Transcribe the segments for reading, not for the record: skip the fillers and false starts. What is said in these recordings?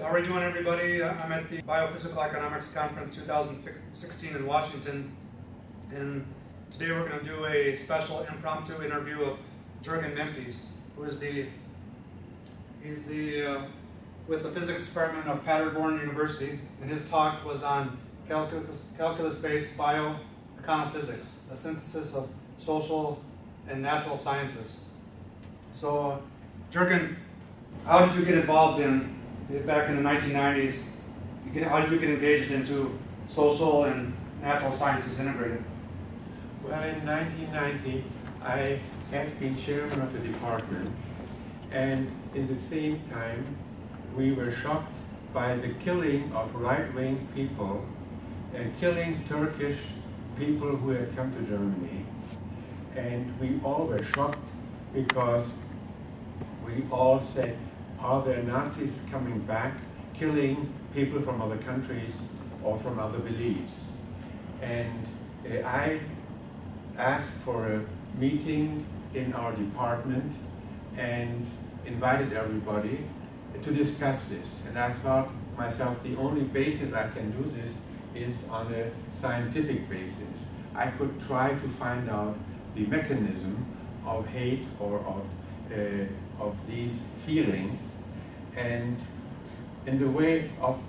How are you doing, everybody? I'm at the Physical Economics Conference 2016 in Washington, and today we're going to do a special impromptu interview of Jurgen Mimkes, who is with the physics department of Paderborn University, and his talk was on calculus-based Econophysics, a synthesis of social and natural sciences. So, Jurgen, how did you get involved back in the 1990s, how did you get engaged into social and natural sciences integrated? Well, in 1990, I had been chairman of the department, and in the same time, we were shocked by the killing of right-wing people and killing Turkish people who had come to Germany. And we all were shocked because we all said, are there Nazis coming back, killing people from other countries or from other beliefs? And I asked for a meeting in our department and invited everybody to discuss this. And I thought myself, the only basis I can do this is on a scientific basis. I could try to find out the mechanism of hate or of these feelings. And in the way of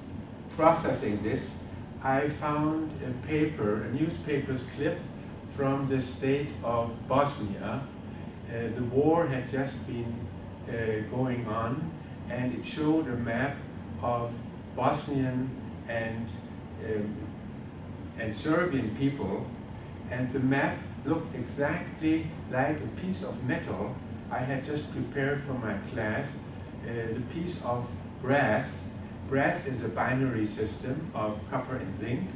processing this, I found a paper, a newspaper's clip from the state of Bosnia. The war had just been going on, and it showed a map of Bosnian and Serbian people, and the map looked exactly like a piece of metal I had just prepared for my class. The piece of brass. Brass is a binary system of copper and zinc,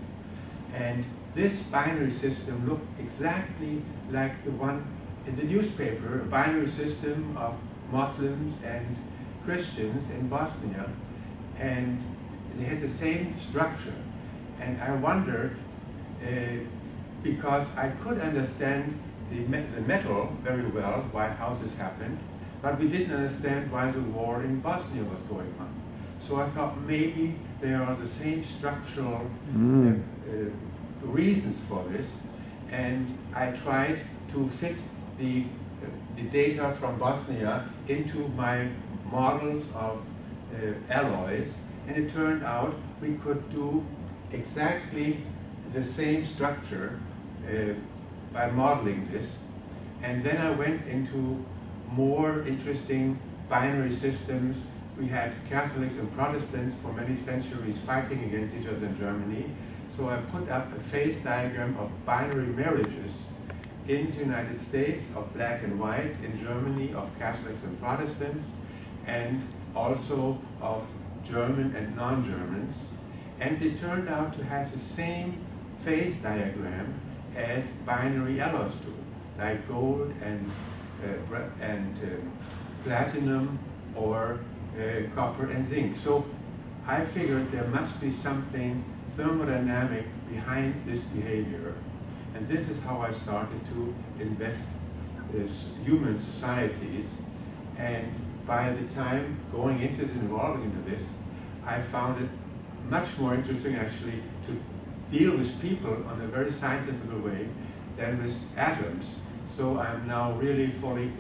and this binary system looked exactly like the one in the newspaper, a binary system of Muslims and Christians in Bosnia, and they had the same structure. And I wondered, because I could understand the metal very well, how this happened, but we didn't understand why the war in Bosnia was going on. So I thought maybe there are the same structural reasons for this, and I tried to fit the data from Bosnia into my models of alloys, and it turned out we could do exactly the same structure by modeling this. And then I went into more interesting binary systems. We had Catholics and Protestants for many centuries fighting against each other in Germany. So I put up a phase diagram of binary marriages in the United States of black and white, in Germany of Catholics and Protestants, and also of German and non-Germans. And they turned out to have the same phase diagram as binary alloys do, like gold and platinum or copper and zinc. So I figured there must be something thermodynamic behind this behavior. And this is how I started to invest in human societies. And by the time going into this, involving into this, I found it much more interesting actually to deal with people on a very scientific way than with atoms. So I'm now really fully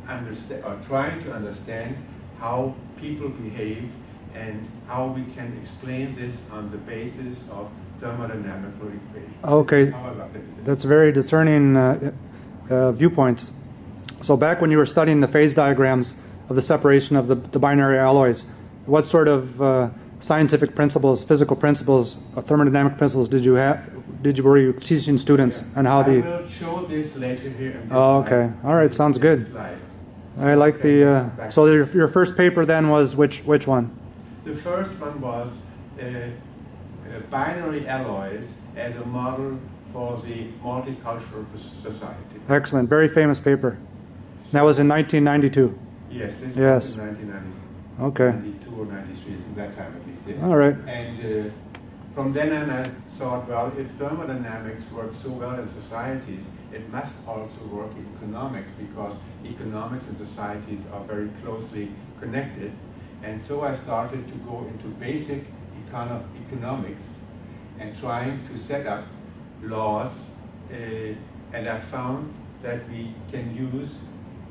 trying to understand how people behave and how we can explain this on the basis of thermodynamical equations. Okay, that's very discerning viewpoints. So back when you were studying the phase diagrams of the separation of the binary alloys, what sort of scientific principles, physical principles, thermodynamic principles were you teaching students, and how I will show this later here. In this okay. All right. Sounds good. Slides. I like the. So your first paper then was which one? The first one was binary alloys as a model for the multicultural society. Excellent. Very famous paper. That was in 1992. Yes. This yes. was in 1990. Okay. 92 or 93, that time at least. Yes. All right. And from then on, I thought, well, if thermodynamics works so well in societies, it must also work in economics, because economics and societies are very closely connected. And so I started to go into basic economics and trying to set up laws, and I found that we can use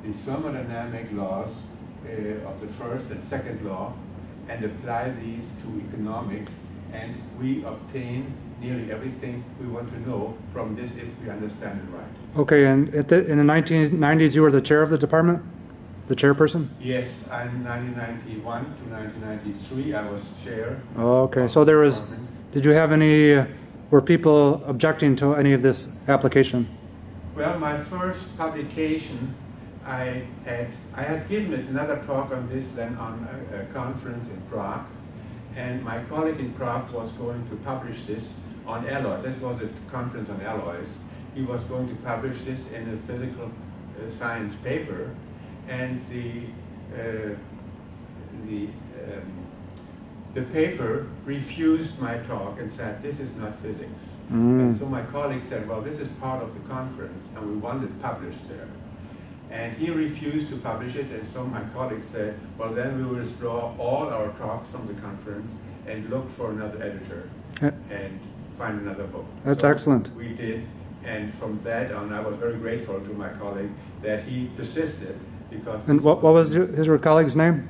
the thermodynamic laws of the first and second law and apply these to economics, and we obtain nearly everything we want to know from this if we understand it right. Okay, and in the 1990s you were the chair of the department? The chairperson? Yes, in 1991 to 1993 I was chair. Oh, okay, so there was, did you have any, were people objecting to any of this application? Well, my first publication, I had given another talk on this then on a conference in Prague, and my colleague in Prague was going to publish this on alloys. This was a conference on alloys. He was going to publish this in a physical science paper, and the paper refused my talk and said, this is not physics. And so my colleague said, well, this is part of the conference, and we want it published there. And he refused to publish it, and so my colleague said, well, then we will withdraw all our talks from the conference and look for another editor and find another book. That's excellent. We did, and from that on, I was very grateful to my colleague that he persisted. Because and what was your colleague's name?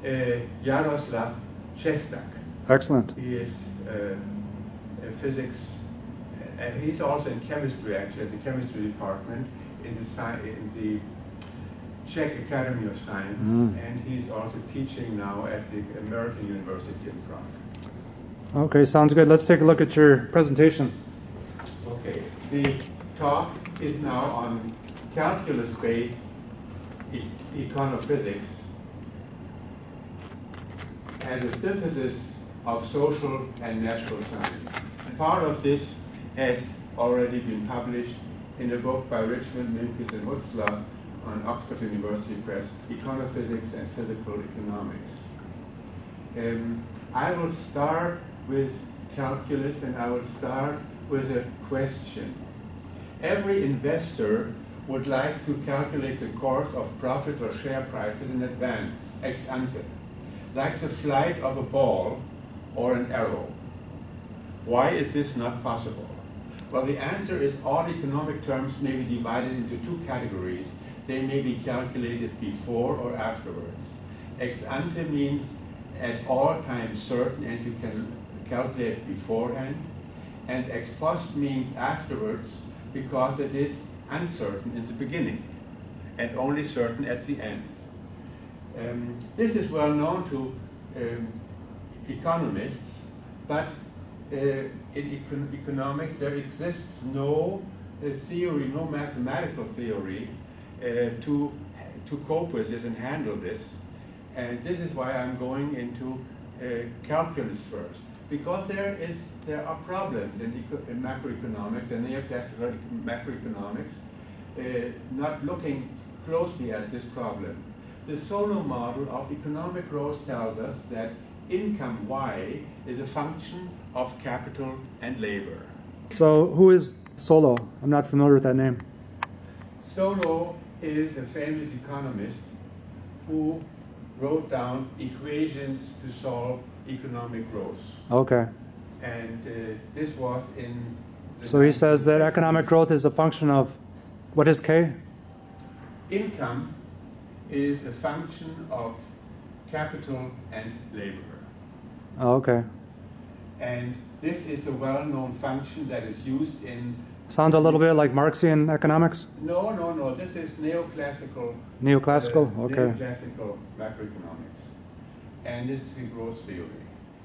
Jaroslav Šestak. Excellent. He is a physics, and he's also in chemistry, actually, at the chemistry department in the Czech Academy of Science, and he's also teaching now at the American University in Prague. Okay, sounds good. Let's take a look at your presentation. Okay, the talk is now on calculus-based econophysics as a synthesis of social and natural science. And part of this has already been published in a book by Jurgen Mimkes and Mirza on Oxford University Press, Econophysics and Physical Economics. I will start with calculus, and I will start with a question. Every investor would like to calculate the course of profits or share prices in advance, ex ante, like the flight of a ball or an arrow. Why is this not possible? Well, the answer is all economic terms may be divided into two categories. They may be calculated before or afterwards. Ex ante means at all times certain, and you can calculate beforehand. And ex post means afterwards, because it is uncertain in the beginning and only certain at the end. This is well known to economists, but in economics there exists no theory, no mathematical theory to cope with this and handle this. And this is why I'm going into calculus first, because there are problems in macroeconomics and neoclassical macroeconomics not looking closely at this problem. The Solow model of economic growth tells us that income Y is a function of capital and labor. So who is Solow? I'm not familiar with that name. Solow is a famous economist who wrote down equations to solve economic growth. Okay. And this was in... So he says that economic growth is a function of, what is K? Income is a function of capital and labor. Oh, okay. And this is a well-known function that is used in... Sounds a little bit like Marxian economics? No. This is neoclassical... Neoclassical? Okay. Neoclassical macroeconomics. And this is the growth theory.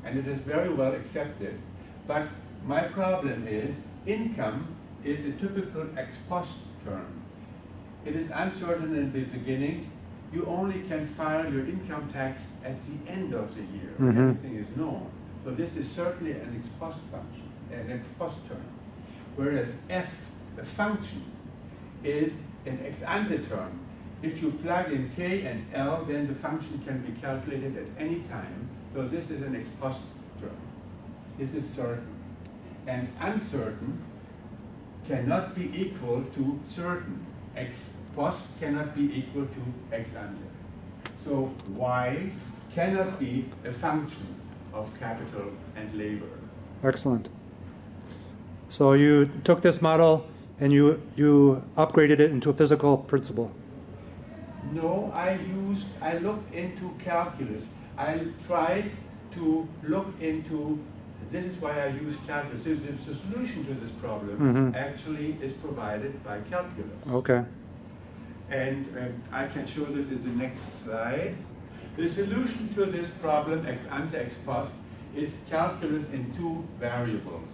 And it is very well accepted. But my problem is income is a typical ex post term. It is uncertain in the beginning. You only can file your income tax at the end of the year when everything is known. So this is certainly an ex post function, an ex post term. Whereas f, a function, is an ex ante term. If you plug in k and l, then the function can be calculated at any time. So this is an ex post term. This is certain. And uncertain cannot be equal to certain. Ex post cannot be equal to ex ante. So y cannot be a function of capital and labor. Excellent. So you took this model and you upgraded it into a physical principle. No, I looked into calculus. I tried to look into, this is why I use calculus. The solution to this problem actually is provided by calculus. Okay. And I can show this in the next slide. The solution to this problem, ex ante ex post, is calculus in two variables.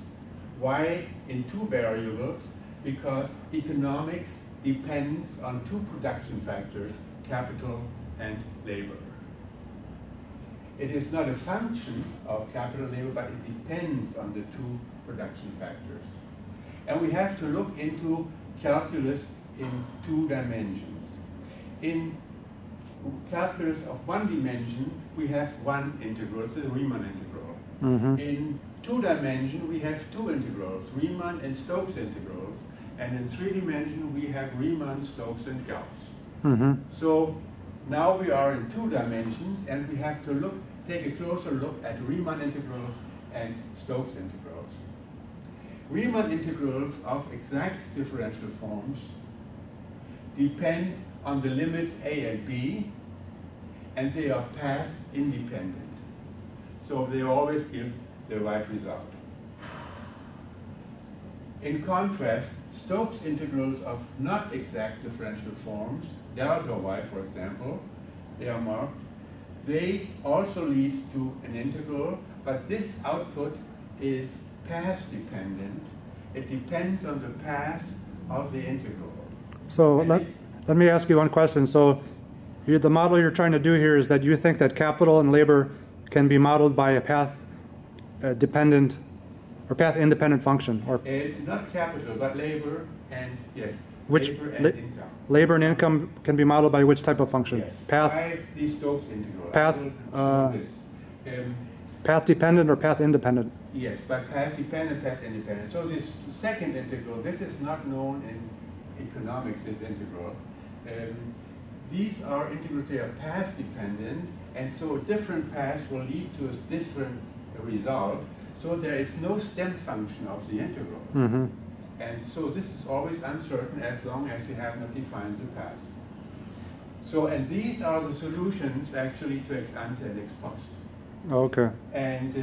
Why in two variables? Because economics depends on two production factors, capital and labor. It is not a function of capital and labor, but it depends on the two production factors. And we have to look into calculus in two dimensions. In calculus of one dimension, we have one integral, the Riemann integral. In two dimension, we have two integrals, Riemann and Stokes integrals. And in three dimension, we have Riemann, Stokes, and Gauss. So now we are in two dimensions, and we have to take a closer look at Riemann integrals and Stokes integrals. Riemann integrals of exact differential forms depend on the limits a and b, and they are path independent. So they always give the right result. In contrast, Stokes integrals of not exact differential forms, delta y for example, they are marked, they also lead to an integral, but this output is path dependent. It depends on the path of the integral. So let me ask you one question. So the model you're trying to do here is that you think that capital and labor can be modeled by a path dependent or path independent function, or not capital, but labor and labor and income. Labor and income can be modeled by which type of function? Yes. Path. By the Stokes integral. Path dependent or path independent? Yes, but path dependent, path independent. So this second integral, this is not known in economics, this integral. These are integrals, they are path dependent, and so different paths will lead to a different result. So there is no stem function of the integral. And so this is always uncertain as long as you have not defined the path. So, and these are the solutions actually to ex ante and ex post. Okay. And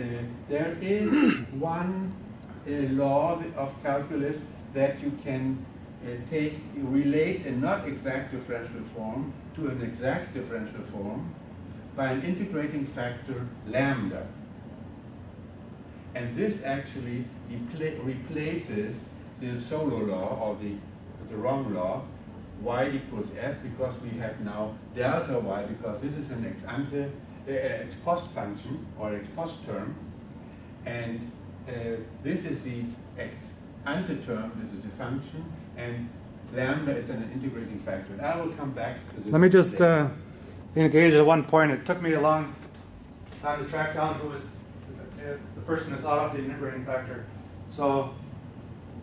there is one law of calculus that you can relate a not exact differential form to an exact differential form by an integrating factor lambda. And this actually replaces the solo law, or the wrong law, y equals f, because we have now delta y, because this is an ex ante, ex post function, or ex post term, and this is the ex ante term, this is the function, and lambda is an integrating factor. And I will come back to this. Let me just engage at one point. It took me a long time to track down who was the person who thought up the integrating factor. So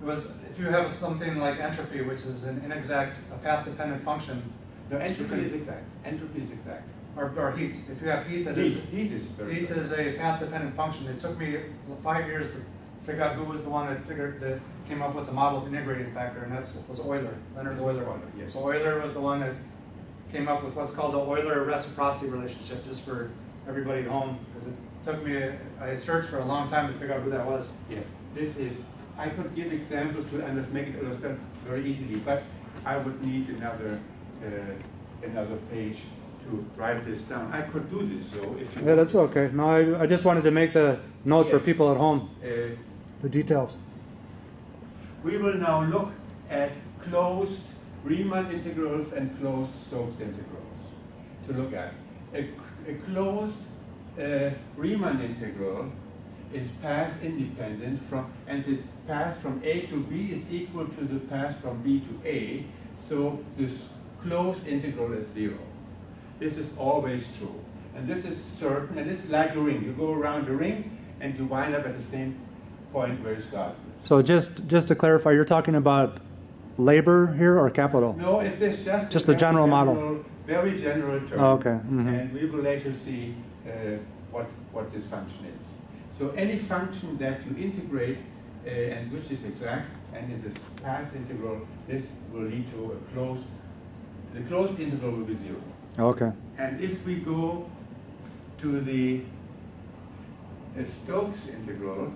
it was, if you have something like entropy, which is an inexact, a path-dependent function. No, entropy is exact. Entropy is exact. Or heat. If you have heat, heat is a path-dependent function. It took me 5 years to figure out who was the one that came up with the model of integrating factor, and that was Euler, Leonard Euler. Yes. So Euler was the one that came up with what's called the Euler reciprocity relationship, just for everybody at home, because it took me, I searched for a long time to figure out who that was. Yes, this is, I could give examples to and make it understand very easily, but I would need another page to write this down. I could do this though, if you Yeah, that's okay. No, I just wanted to make the note for Yes. people at home, the details. We will now look at closed Riemann integrals and closed Stokes integrals to look at. A closed Riemann integral is path independent and the path from A to B is equal to the path from B to A, so this closed integral is 0. This is always true. And this is certain, and it's like a ring. You go around the ring and you wind up at the same point where you started. So just to clarify, you're talking about labor here or capital? No, it is just the general model. Very general term. Oh, okay. Mm-hmm. And we will later see what this function is. So any function that you integrate and which is exact and is a path integral, this will lead to the closed integral will be 0. Okay. And if we go to the Stokes integral,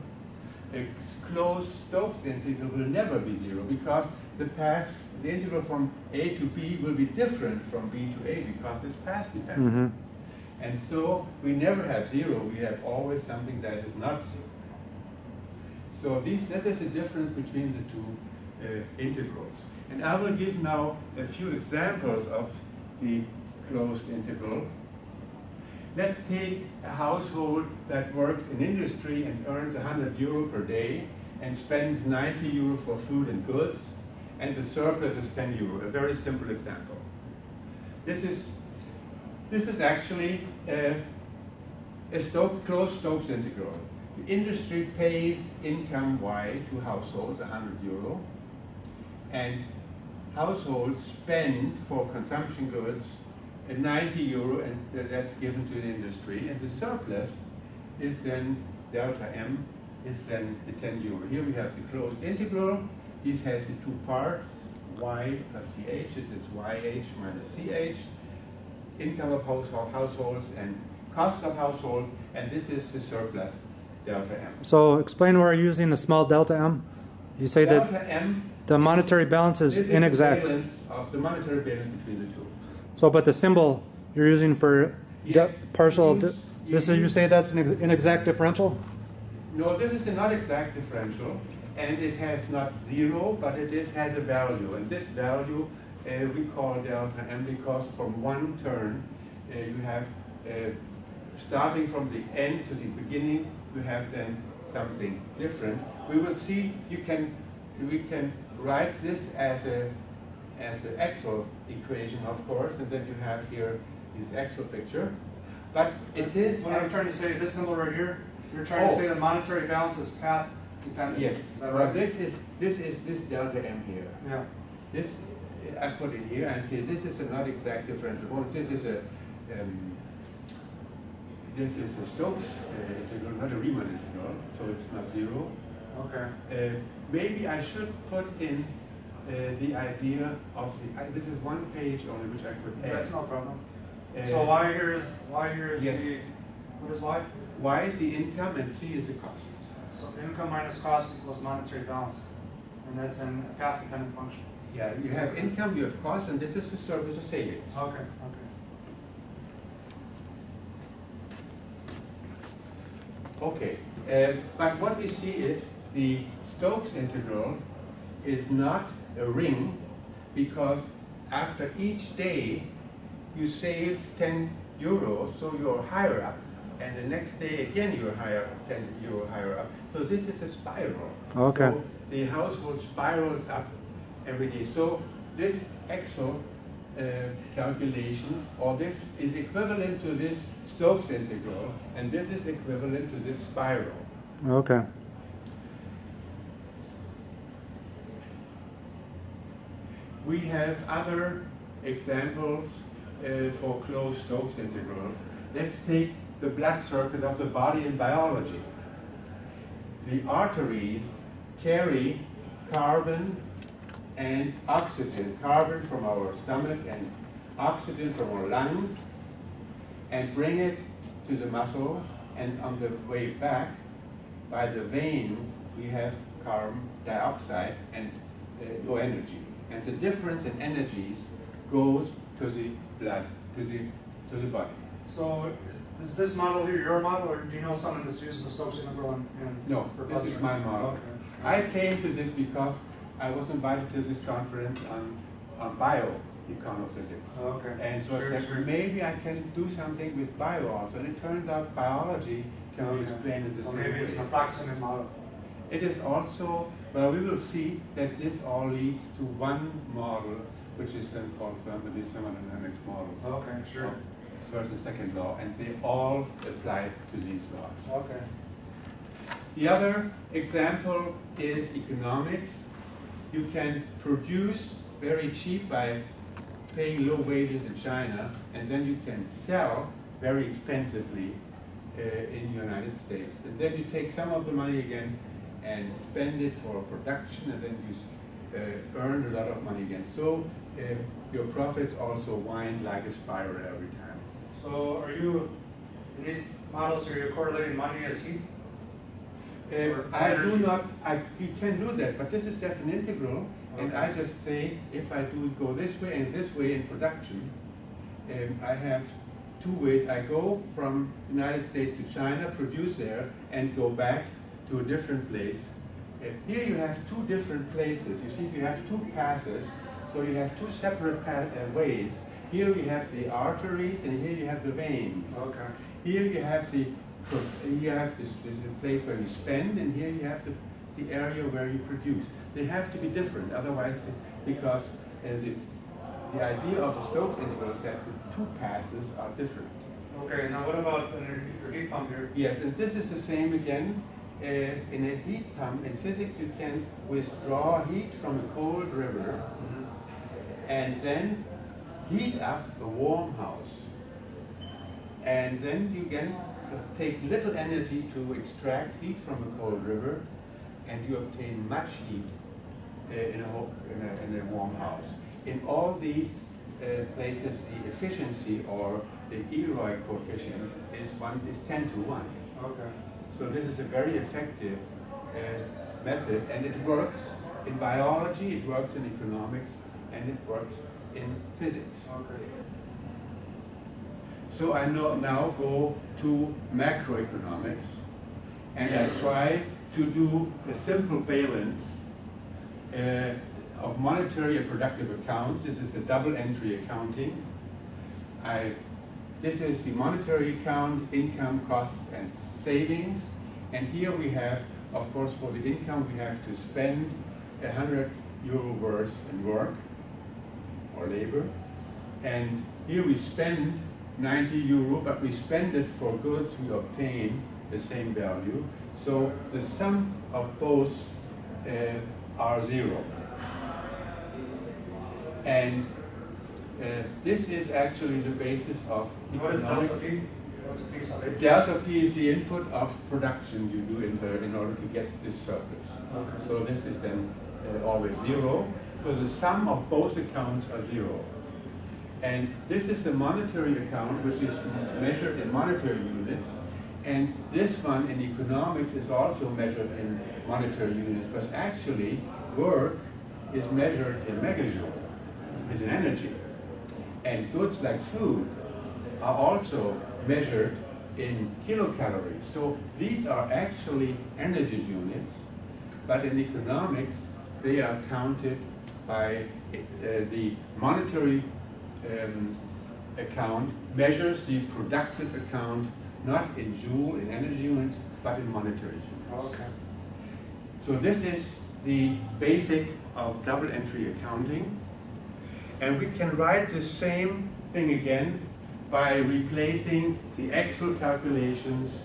a closed Stokes integral will never be 0 because the integral from a to b will be different from b to a because it's path dependent. Mm-hmm. And so we never have 0, we have always something that is not 0. So that is the difference between the two integrals. And I will give now a few examples of the closed integral. Let's take a household that works in industry and earns 100 euro per day and spends 90 euro for food and goods, and the surplus is 10 euro, a very simple example. This is actually a closed Stokes integral. The industry pays income Y to households, 100 euro, and households spend for consumption goods 90 euro, and that's given to the industry, and the surplus is then delta M, is then the 10 euro. Here we have the closed integral. This has the two parts, y plus ch, it is yh minus ch, income of households and cost of households, and this is the surplus, delta M. So explain where you're using the small delta M. You say delta that M, the monetary balance is inexact. This is the balance of the monetary balance between the two. So, but the symbol you're using for Yes, partial, you say that's an inexact differential? No, this is a not exact differential, and it has not 0, but it has a value. And this value we call delta M because from one term you have, starting from the end to the beginning, you have then something different. We will see, we can write this as an Excel equation, of course, and then you have here this Excel picture. But it is... What I'm trying to say, this symbol right here, you're trying to say the monetary balance is path dependent. Yes. Is that Well, right? this is this delta M here. Yeah. This I put it here and say this is a not exact differential. Well, this is a Stokes integral, not a Riemann integral, so it's not 0. Okay. Maybe I should put in the idea of this is one page only which I could add. That's no problem. So y here is yes. the, what is y? Y is the income and C is the costs. So income minus cost equals monetary balance. And that's in a path dependent function. Yeah, you have income, you have costs, and this is the surplus of savings. Okay, Okay, but what we see is the Stokes integral is not a ring because after each day you save 10 euros, so you're higher up, and the next day again you're 10 euro higher up. So this is a spiral. Okay. So the household spirals up every day. So this Excel calculation, or this is equivalent to this Stokes integral, and this is equivalent to this spiral. Okay. We have other examples for closed Stokes integrals. Let's take the blood circuit of the body in biology. The arteries carry carbon and oxygen, carbon from our stomach and oxygen from our lungs, and bring it to the muscles, and on the way back, by the veins, we have carbon dioxide and no energy. And the difference in energies goes to the blood, to the body. So is this model here your model, or do you know someone that's using the Stokes integral? No, this is my model. Okay. I came to this because I was invited to this conference on bio-econophysics. Okay. And so I said, maybe I can do something with bio also. And it turns out biology can be explained in the so same maybe it's way. an approximate model. It is also, well, we will see that this all leads to one model, which is then called thermodynamics models. Okay, sure. First and second law, and they all apply to these laws. Okay. The other example is economics. You can produce very cheap by paying low wages in China, and then you can sell very expensively in the United States. And then you take some of the money again and spend it for production, and then you earn a lot of money again. So your profits also wind like a spiral every time. So are you, in these models, are you correlating money as heat? I do not, you can do that, but this is just an integral, and I just say, if I do go this way and this way in production, I have two ways. I go from the United States to China, produce there, and go back to a different place. Here you have two different places. You see, you have two passes, so you have two separate ways. Here you have the arteries, and here you have the veins. Okay. Here you have this place where you spend, and here you have the area where you produce. They have to be different, otherwise, because the idea of the Stokes integral is that the two passes are different. Okay, now what about your heat pump here? Yes, and this is the same again. In a heat pump, in physics, you can withdraw heat from a cold river and then heat up a warm house. And then you can take little energy to extract heat from a cold river, and you obtain much heat in a warm house. In all these places, the efficiency or the Eroy coefficient is 10 to 1. Okay. So this is a very effective method, and it works in biology, it works in economics, and it works in physics. Okay. So I now go to macroeconomics, and I try to do a simple balance of monetary and productive accounts. This is the double entry accounting. This is the monetary account, income, costs, and savings. And here we have, of course, for the income, we have to spend €100 worth in work or labor. And here we spend €90, but we spend it for goods we obtain the same value. So the sum of both are 0. And this is actually the basis of What is economics. delta P? Delta P is the input of production you do in order to get this surplus. Okay. So this is then always 0. So the sum of both accounts are 0. And this is the monetary account, which is measured in monetary units. And this one in economics is also measured in monetary units, but actually work is measured in megajoule, is in energy. And goods like food are also measured in kilocalories. So these are actually energy units, but in economics they are counted by the monetary account measures the productive account not in joule, in energy units, but in monetary units. Okay. So this is the basic of double entry accounting. And we can write the same thing again by replacing the Excel calculations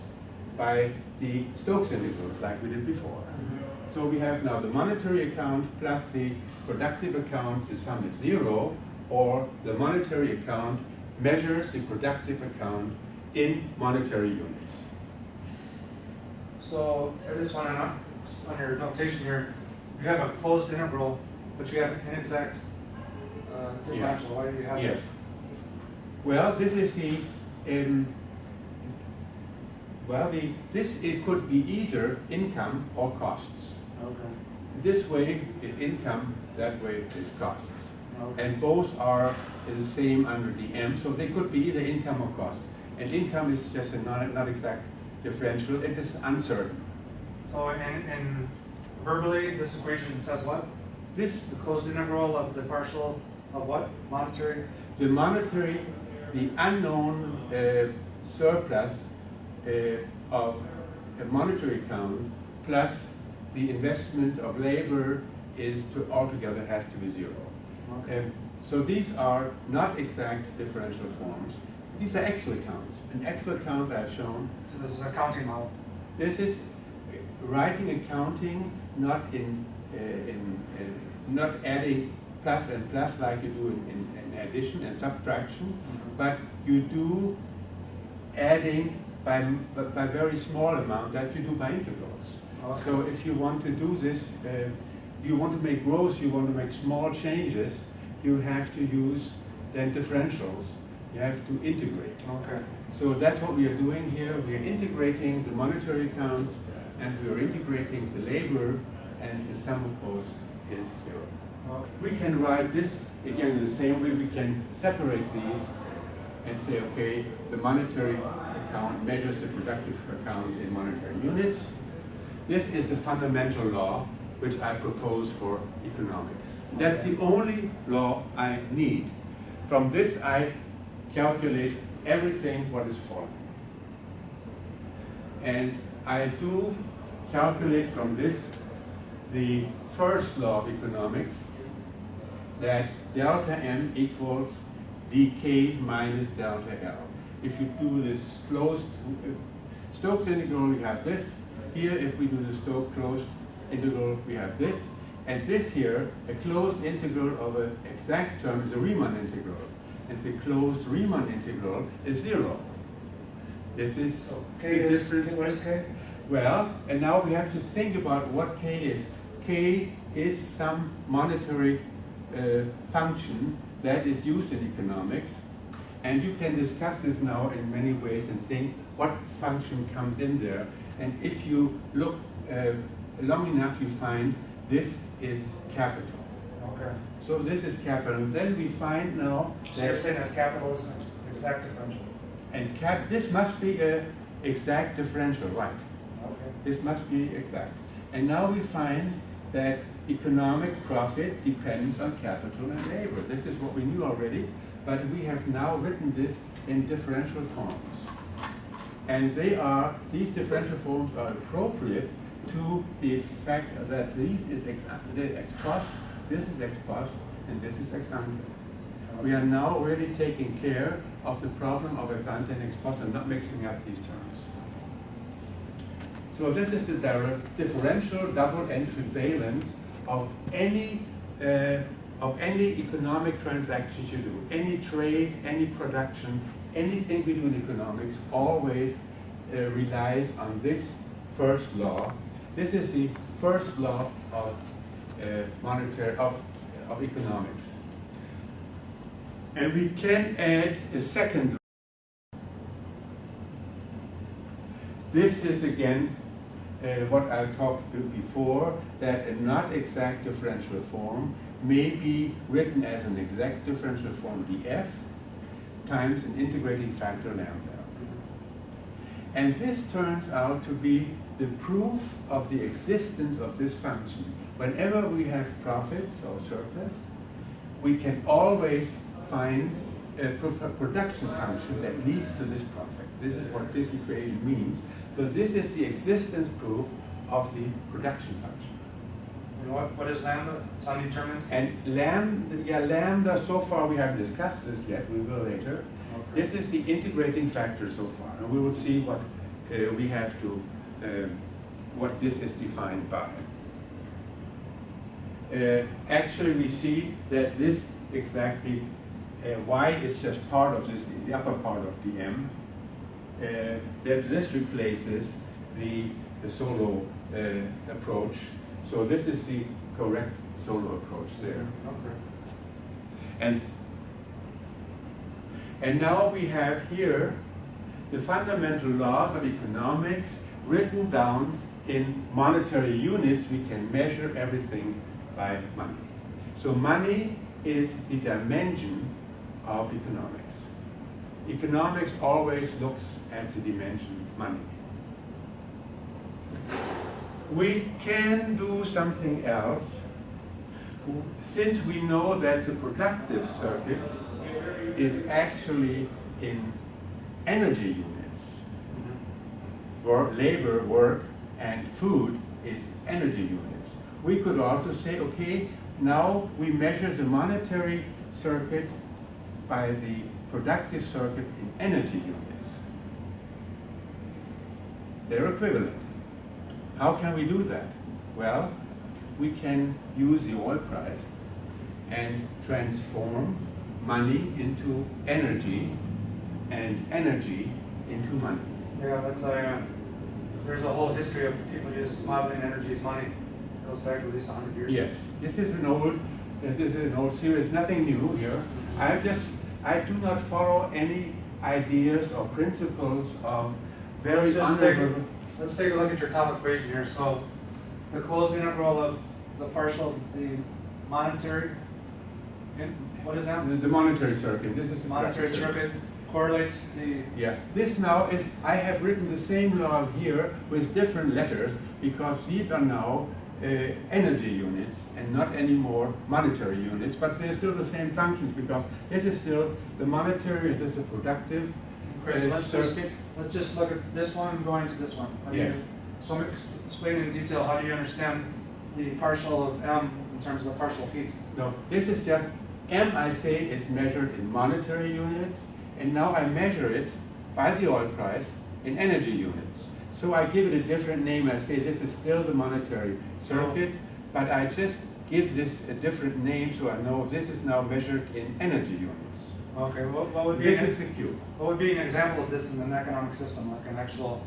by the Stokes integrals like we did before. So we have now the monetary account plus the productive account, the sum is 0, or the monetary account measures the productive account in monetary units. So I just want to know, on your notation here, you have a closed integral, but you have an inexact differential. Why do you have Yes. that? Well, this is the it could be either income or costs. Okay. This way is income, that way is costs. Okay. And both are the same under the M, so they could be either income or costs. And income is just a not exact differential, it is uncertain. So in verbally, this equation says what? The closed integral of the partial of what? Monetary? The unknown surplus of a monetary account plus the investment of labor altogether has to be 0. Okay. So these are not exact differential forms. These are Excel accounts. An Excel account I've shown. So this is an accounting model. This is writing accounting, not not adding plus and plus like you do in addition and subtraction, but you do adding by very small amount that you do by integrals. Okay. So if you want to do this, you want to make growth, you want to make small changes, you have to use then differentials. You have to integrate. Okay. So that's what we are doing here. We are integrating the monetary account, and we are integrating the labor, and the sum of both is 0. Okay. We can write this again in the same way. We can separate these and say, okay, the monetary account measures the productive account in monetary units. This is the fundamental law which I propose for economics. That's the only law I need. From this I calculate everything what is following. And I do calculate from this the first law of economics, that delta M equals dk minus delta L. If you do this closed Stokes integral, we have this. Here, if we do the Stokes closed integral, we have this. And this here, a closed integral of an exact term is a Riemann integral. And the closed Riemann integral is 0. This is So the K is, difference. what is K? Well, and now we have to think about what K is. K is some monetary function that is used in economics. And you can discuss this now in many ways and think what function comes in there. And if you look long enough, you find this is capital. Okay. So this is capital. And then we find now You're that, saying that capital is an exact differential. and this must be an exact differential, right? Okay. This must be exact. And now we find that economic profit depends on capital and labor. This is what we knew already, but we have now written this in differential forms. And these differential forms are appropriate to the fact that these is ex post, this is ex post, and this is ex ante. We are now really taking care of the problem of ex ante and ex post and not mixing up these terms. So this is the differential double entry balance of any economic transactions you do, any trade, any production, anything we do in economics always relies on this first law. This is the first law of economics. And we can add a second law. This is again what I talked to before, that a not exact differential form may be written as an exact differential form df times an integrating factor lambda. And this turns out to be the proof of the existence of this function. Whenever we have profits or surplus, we can always find a production function that leads to this profit. This is what this equation means. So this is the existence proof of the production function. And what is lambda? It's undetermined? And lambda, so far we haven't discussed this yet, we will later. Okay. This is the integrating factor so far, and we will see what we have to, what this is defined by. Actually, we see that this exactly, y is just part of this, the upper part of the m, that this replaces the solo approach. So this is the correct solo approach there. Okay. And now we have here the fundamental laws of economics written down in monetary units. We can measure everything by money. So money is the dimension of economics. Economics always looks at the dimension of money. We can do something else. Since we know that the productive circuit is actually in energy units, where labor, work, and food is energy units, we could also say, okay, now we measure the monetary circuit by the productive circuit in energy units. They're equivalent. How can we do that? Well, we can use the oil price and transform money into energy and energy into money. Yeah, that's there's a whole history of people just modeling energy as money. It goes back at least 100 years. Yes, this is an old series, nothing new here. I do not follow any ideas or principles of very honorable. Let's take a look at your top equation here. So the closed integral of the partial of the monetary, what is that? The monetary circuit. This is the monetary circuit correlates the. Yeah. This now is, I have written the same law here with different letters because these are now energy units and not anymore monetary units, but they're still the same functions because this is still the monetary and this is the productive circuit. Let's just look at this one and going to this one. Yes. So explain in detail, how do you understand the partial of M in terms of the partial heat? No, this is just, M I say is measured in monetary units, and now I measure it by the oil price in energy units. So I give it a different name. I say this is still the monetary circuit, but I just give this a different name so I know this is now measured in energy units. Okay, what would be this is the cube. What would be an example of this in an economic system, like an actual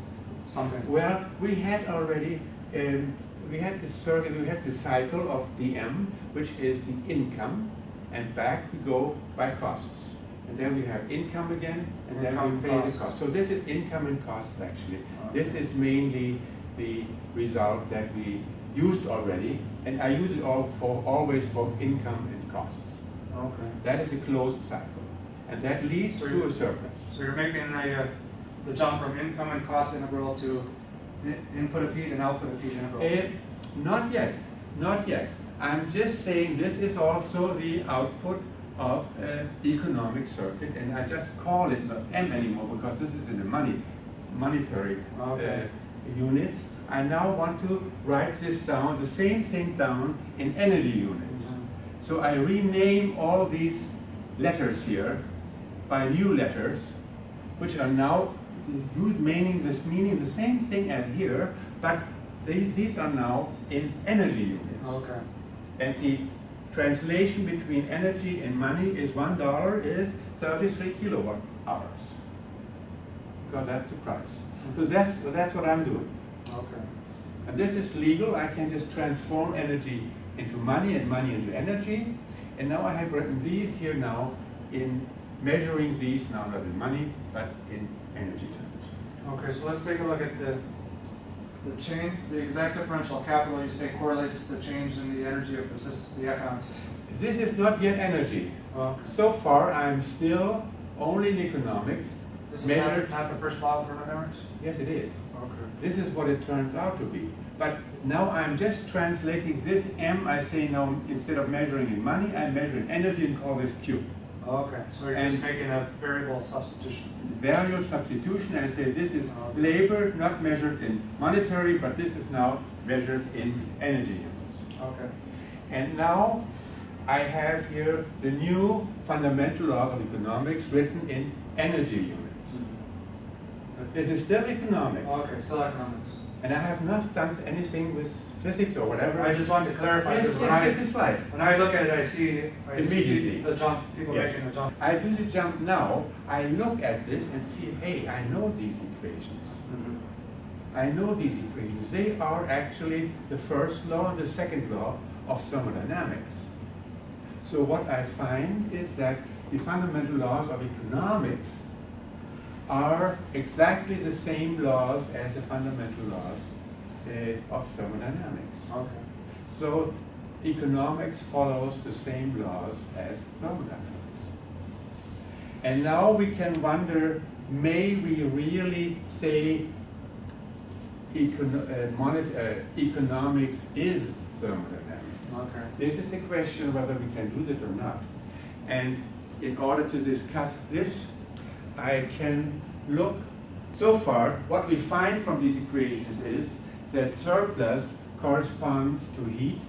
something? Well, we had already, we had this circuit, we had the cycle of dm, which is the income, and back we go by costs. And then we have income again, and then we pay the cost. So this is income and costs actually. This is mainly the result that we used already, and I use it always for income and costs. Okay. That is a closed cycle, and that leads to a surplus. So you're making the jump from income and cost integral to input of heat and output of heat integral. Not yet, not yet. I'm just saying this is also the output of an economic circuit, and I just call it not M anymore because this is in the monetary units. I now want to write this down, the same thing down in energy units. So I rename all these letters here by new letters, which are now meaning the same thing as here, but these are now in energy units. Okay. And the translation between energy and money is $1 is 33 kilowatt hours, because that's the price. So that's what I'm doing. Okay. And this is legal. I can just transform energy into money and money into energy. And now I have written these here now in measuring these now not in money but in energy terms. Okay, so let's take a look at the change, the exact differential capital you say correlates to the change in the energy of the system, the economic system. This is not yet energy. So far I'm still only in economics. This is not the first law of thermodynamics? Yes, it is. Okay. This is what it turns out to be. But now I'm just translating this M, I say now instead of measuring in money, I measure in energy and call this Q. Okay, so you're just making a variable substitution. Variable substitution, I say this is labor not measured in monetary, but this is now measured in energy units. Okay. And now I have here the new fundamental law of economics written in energy units. This is still economics. Okay, still economics. And I have not done anything with physics or whatever. I just want to clarify. Yes, this is right. When I look at it, I see immediately the jump, people yes. making the jump. I do the jump now. I look at this and see, hey, I know these equations. I know these equations. They are actually the first law and the second law of thermodynamics. So what I find is that the fundamental laws of economics are exactly the same laws as the fundamental laws of thermodynamics. Okay. So economics follows the same laws as thermodynamics. And now we can wonder, may we really say economics is thermodynamics? Okay. This is a question whether we can do that or not. And in order to discuss this, I can look, so far, what we find from these equations is that surplus corresponds to heat,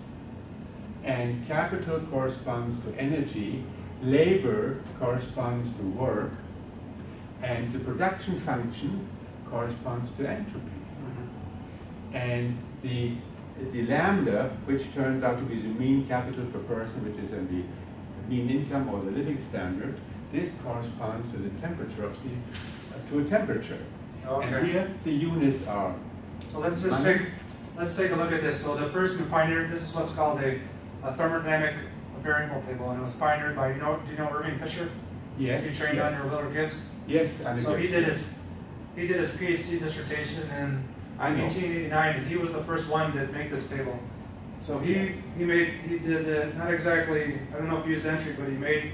and capital corresponds to energy, labor corresponds to work, and the production function corresponds to entropy. And the lambda, which turns out to be the mean capital per person, which is in the mean income or the living standard, this corresponds to the temperature of the to a temperature. Okay. And here the units are. So let's take a look at this. So the person who pioneered this is what's called a thermodynamic variable table, and it was pioneered by do you know Irving Fisher? Yes. He trained yes. under Willard Gibbs. Yes. So he did his PhD dissertation in 1889, and he was the first one to make this table. So he did not exactly, I don't know if he used entry, but he made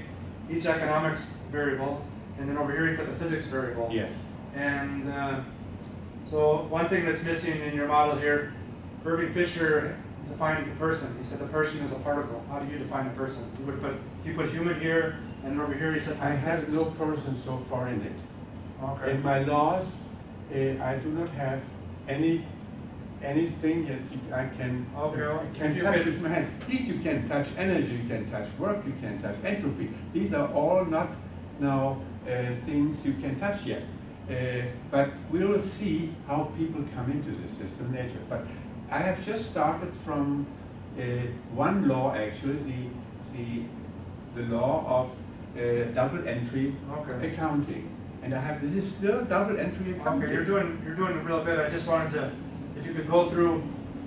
each economics variable, and then over here he put the physics variable. Yes. And so one thing that's missing in your model here, Irving Fisher defined the person. He said the person is a particle. How do you define a person? He put human here, and over here he said I have physics. no person so far in it. Okay. In my laws, I do not have anything that I can touch with my hand. Heat you can touch, energy you can touch, work you can touch, entropy. These are all not now things you can touch yet. But we will see how people come into this system later. But I have just started from one law, actually, the law of double entry accounting. And this is still double entry accounting. Okay, you're doing real good. I just wanted to, if you could go through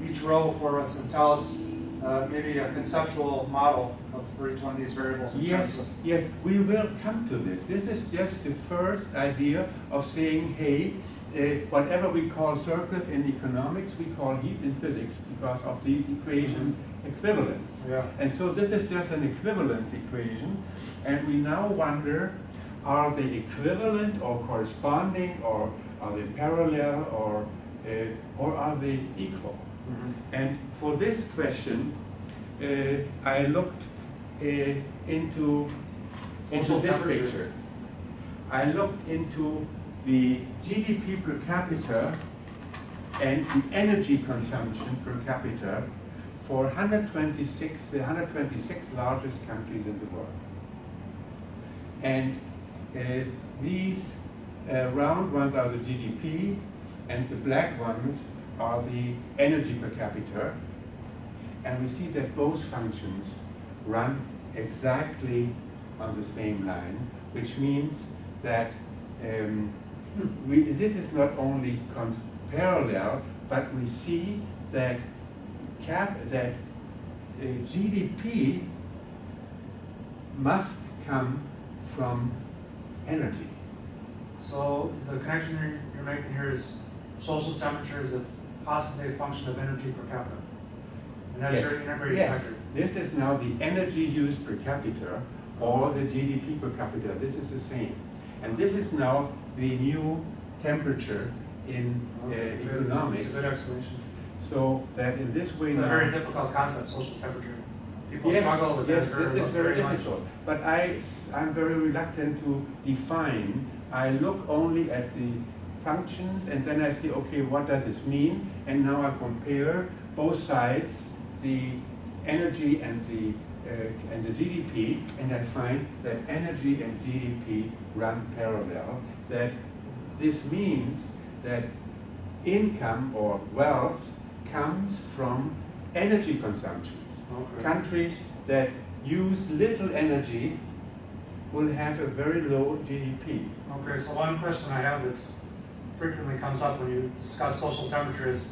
each row for us and tell us maybe a conceptual model for each one of these variables. Yes, we will come to this. This is just the first idea of saying, hey, whatever we call surplus in economics, we call heat in physics because of these equation equivalents. Yeah. And so this is just an equivalence equation, and we now wonder, are they equivalent or corresponding, or are they parallel, or are they equal? Mm-hmm. And for this question, I looked into this picture. I looked into the GDP per capita and the energy consumption per capita for the 126 largest countries in the world. And these round ones are the GDP, and the black ones are the energy per capita. And we see that both functions run exactly on the same line, which means that this is not only parallel, but we see that GDP must come from energy. So the connection you're making here is social temperature is possibly a function of energy per capita. And that's your integrated factor. This is now the energy used per capita, or the GDP per capita. This is the same. And this is now the new temperature in economics. It's a good explanation. So that in this way it's now... a very difficult concept, social temperature. People struggle with that. Yes, it is very difficult. But I'm very reluctant to define. I look only at the functions, and then I see, okay, what does this mean? And now I compare both sides, the energy and the GDP, and I find that energy and GDP run parallel. That this means that income or wealth comes from energy consumption. Okay. Countries that use little energy will have a very low GDP. Okay, so one question I have that frequently comes up when you discuss social temperature is,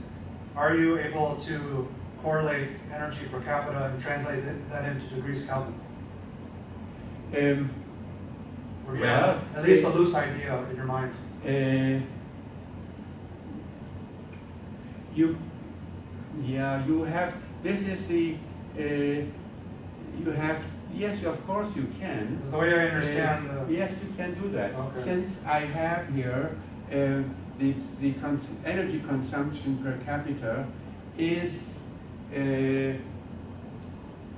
are you able to correlate energy per capita and translate that into degrees Kelvin? Or you have at least a loose idea in your mind. You have, this is the, you have, yes, of course you can. That's the way I understand. Yes, you can do that. Okay. Since I have here the energy consumption per capita is,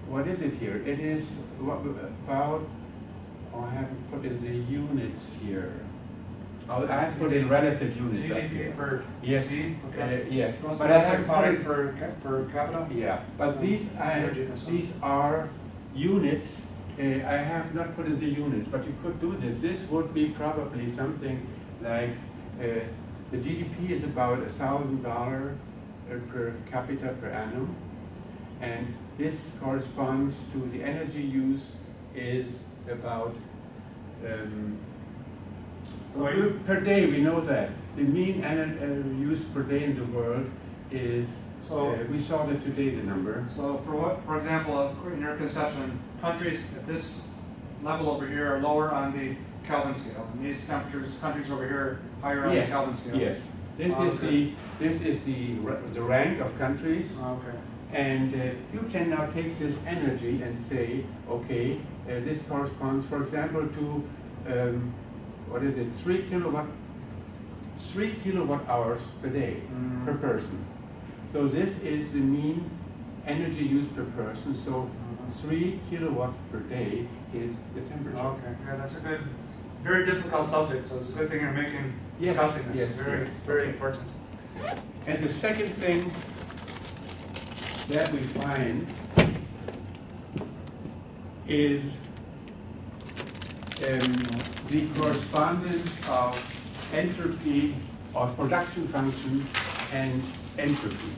what is it here? It is about, I haven't put in the units here. I have put in relative units up here. GDP per yes. C? Okay. Yes. But I have put it per capita? Yeah, but these are units. I have not put in the units, but you could do this. This would be probably something like the GDP is about $1,000 per capita per annum, and this corresponds to the energy use is about So per day, we know that. The mean energy used per day in the world is, we saw that today, the number. So for example, in your conception, countries at this level over here are lower on the Kelvin scale, and these temperatures, countries over here are higher on the Kelvin scale. Yes. This is the rank of countries. Okay. And you can now take this energy and say, okay, this corresponds, for example, to what is it? 3 kilowatt hours per day per person. So this is the mean energy used per person. So 3 kilowatt per day is the temperature. Okay, yeah, that's a good, very difficult subject. So it's a good thing you're discussing this. Yes, very important. And the second thing that we find is the correspondence of entropy of production function and entropy.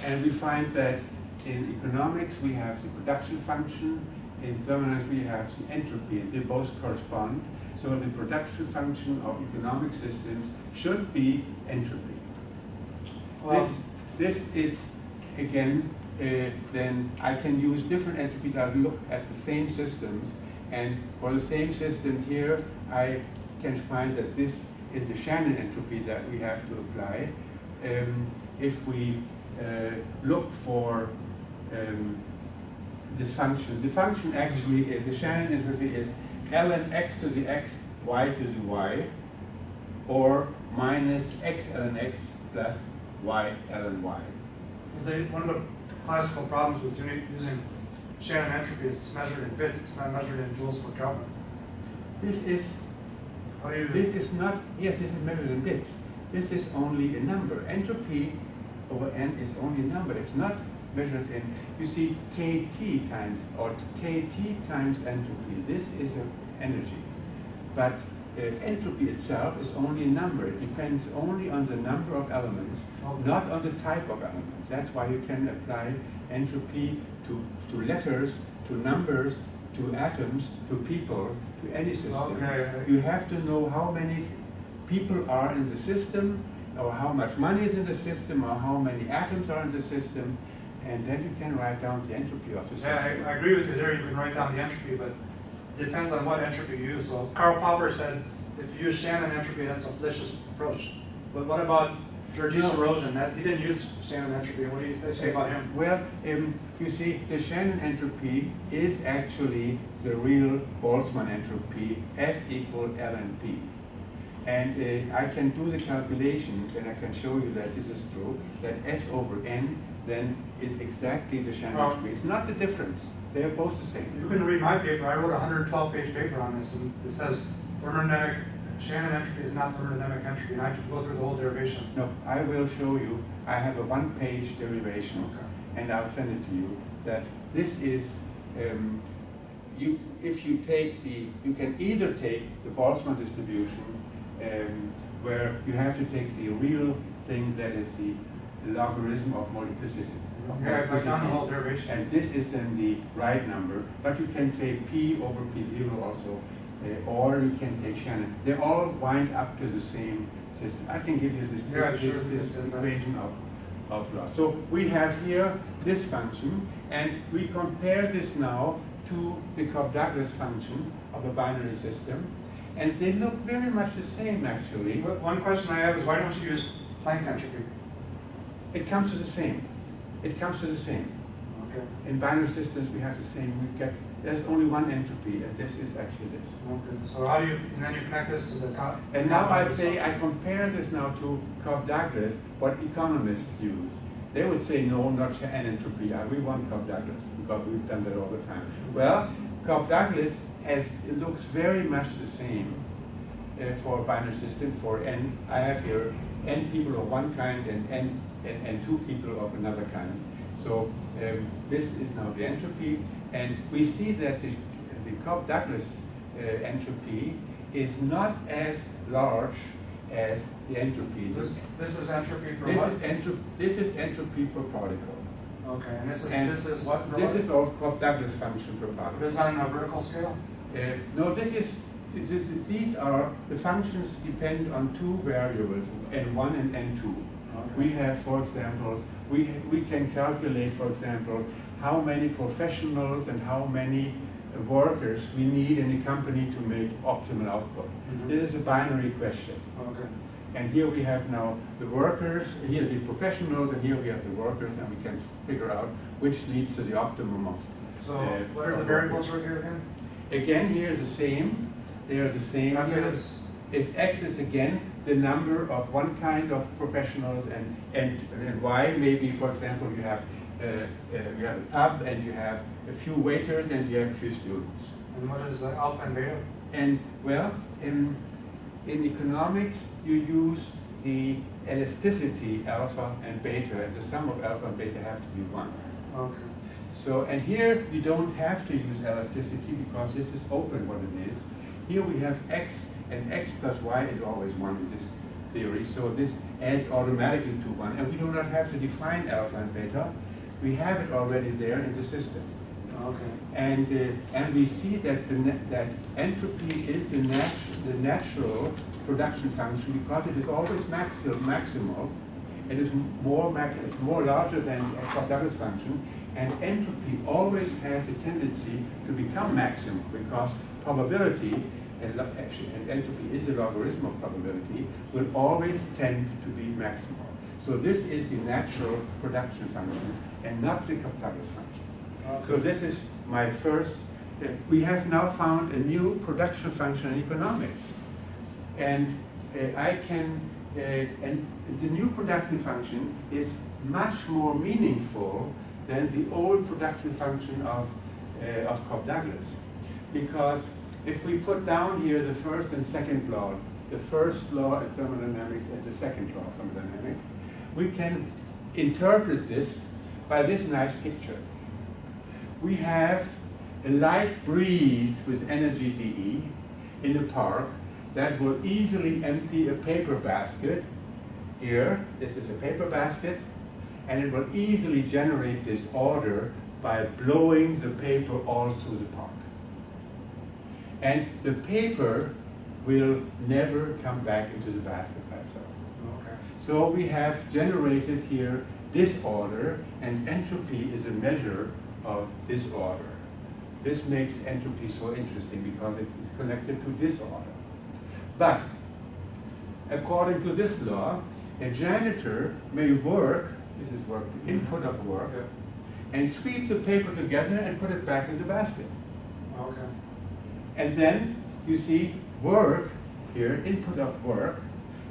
And we find that in economics we have the production function, in thermodynamics we have the entropy, and they both correspond. So the production function of economic systems should be entropy. Well, This is, again, then I can use different entropies. I'll look at the same systems, and for the same systems here, I can find that this is the Shannon entropy that we have to apply. If we look for this function, the function actually is, the Shannon entropy is ln x to the x, y to the y, or minus x ln x plus y ln y. One of the classical problems with using Shannon entropy is it's measured in bits, it's not measured in joules per Kelvin. This is not, yes, this is measured in bits. This is only a number. Entropy over n is only a number. It's not measured in, you see, kT times, or kT times entropy. This is energy. But entropy itself is only a number. It depends only on the number of elements, not on the type of elements. That's why you can apply entropy to letters, to numbers, to atoms, to people, to any system. Okay. You have to know how many people are in the system, or how much money is in the system, or how many atoms are in the system, and then you can write down the entropy of the system. Yeah, I agree with you there. You can write down the entropy, but it depends on what entropy you use. So Karl Popper said, if you use Shannon entropy, that's a fallacious approach. But what about Georgi Sorosian? He didn't use Shannon entropy. What do you say about him? Well, you see, the Shannon entropy is actually the real Boltzmann entropy, S equal ln P. And I can do the calculations, and I can show you that this is true, that S over N then is exactly the Shannon entropy. It's not the difference. They are both the same. You can read my paper. I wrote a 112-page paper on this, and it says thermodynamic Shannon entropy is not thermodynamic entropy, and I have to go through the whole derivation. No, I will show you. I have a one-page derivation, and I'll send it to you, that this is, if you take you can either take the Boltzmann distribution, where you have to take the real thing that is the logarithm of multiplicity. Yeah, I've done the whole derivation. And this is then the right number, but you can say P over P0 also, or you can take Shannon. They all wind up to the same system. I can give you this, this equation of loss. So we have here this function, and we compare this now to the Cobb-Douglas function of a binary system, and they look very much the same, actually. One question I have is, why don't you use Planck entropy? It comes to the same. It comes to the same. Okay. In binary systems, we have the same. There's only one entropy, and this is actually this. Okay. So how do you, and then you connect this to the And now I say, I compare this now to Cobb-Douglas, what economists use. They would say, no, not an entropy. We want Cobb-Douglas, because we've done that all the time. Well, Cobb-Douglas it looks very much the same for a binary system. For n, I have here n people of one kind and two people of another kind. So this is now the entropy, and we see that the Cobb-Douglas entropy is not as large as the entropy. This is entropy per This is entropy per particle. Okay, and this is what? This is all Cobb-Douglas function per particle. Is that on a vertical scale? No, this is these are, the functions depend on two variables, n1 and n2. Okay. We have, for example, we can calculate, for example, how many professionals and how many workers we need in a company to make optimal output. Mm-hmm. This is a binary question. Okay. And here we have now the workers, here the professionals, and here we have the workers, and we can figure out which leads to the optimum of. So what are the variables right here again? Again, here the same. They are the same. Okay, Here is x is again the number of one kind of professionals, and y maybe, for example, you have a pub and you have a few waiters and you have a few students. And what is alpha and beta? And well, in economics, you use the elasticity alpha and beta, and the sum of alpha and beta have to be 1. Okay. So, and here you don't have to use elasticity because this is open what it is. Here we have x, and x plus y is always 1 in this theory, so this adds automatically to 1, and we do not have to define alpha and beta. We have it already there in the system. Okay. And we see that that entropy is the natural production function because it is always maximal. It is more larger than a Douglas function, and entropy always has a tendency to become maximal because probability, and entropy is the logarithm of probability, will always tend to be maximal. So this is the natural production function and not the Douglas function. Okay. So this is my first. We have now found a new production function in economics, and and the new production function is much more meaningful than the old production function of Cobb-Douglas, because if we put down here the first and second law, the first law of thermodynamics and the second law of thermodynamics, we can interpret this by this nice picture. We have a light breeze with energy dE in a park that will easily empty a paper basket. Here, this is a paper basket, and it will easily generate this order by blowing the paper all through the park. And the paper will never come back into the basket by itself. Okay. So we have generated here disorder, and entropy is a measure of disorder. This makes entropy so interesting because it is connected to disorder. But according to this law, a janitor may work, this is work, the input of work, and sweep the paper together and put it back in the basket. Okay. And then you see work here, input of work,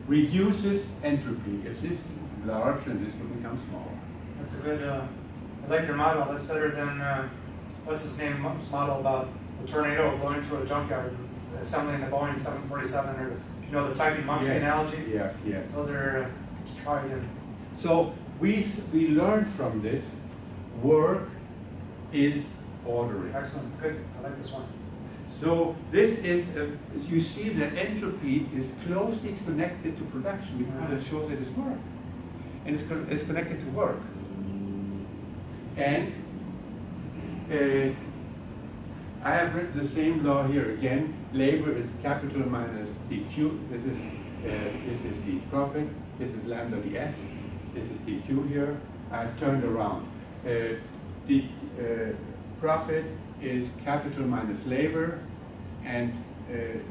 reduces entropy. If this is large, then this will become small. That's a good, I like your model. That's better than, what's his name, model about the tornado going through a junkyard, assembling the Boeing 747, or, you know, the typing monkey analogy? Yes, yes. Those are tried in. So we learned from this, work is ordering. Excellent, good. I like this one. So this is, you see that entropy is closely connected to production because it shows it is work. And it's connected to work. And I have written the same law here again. Labor is capital minus dq. This is the profit. This is lambda ds. This is dq here. I've turned around. The profit is capital minus labor, and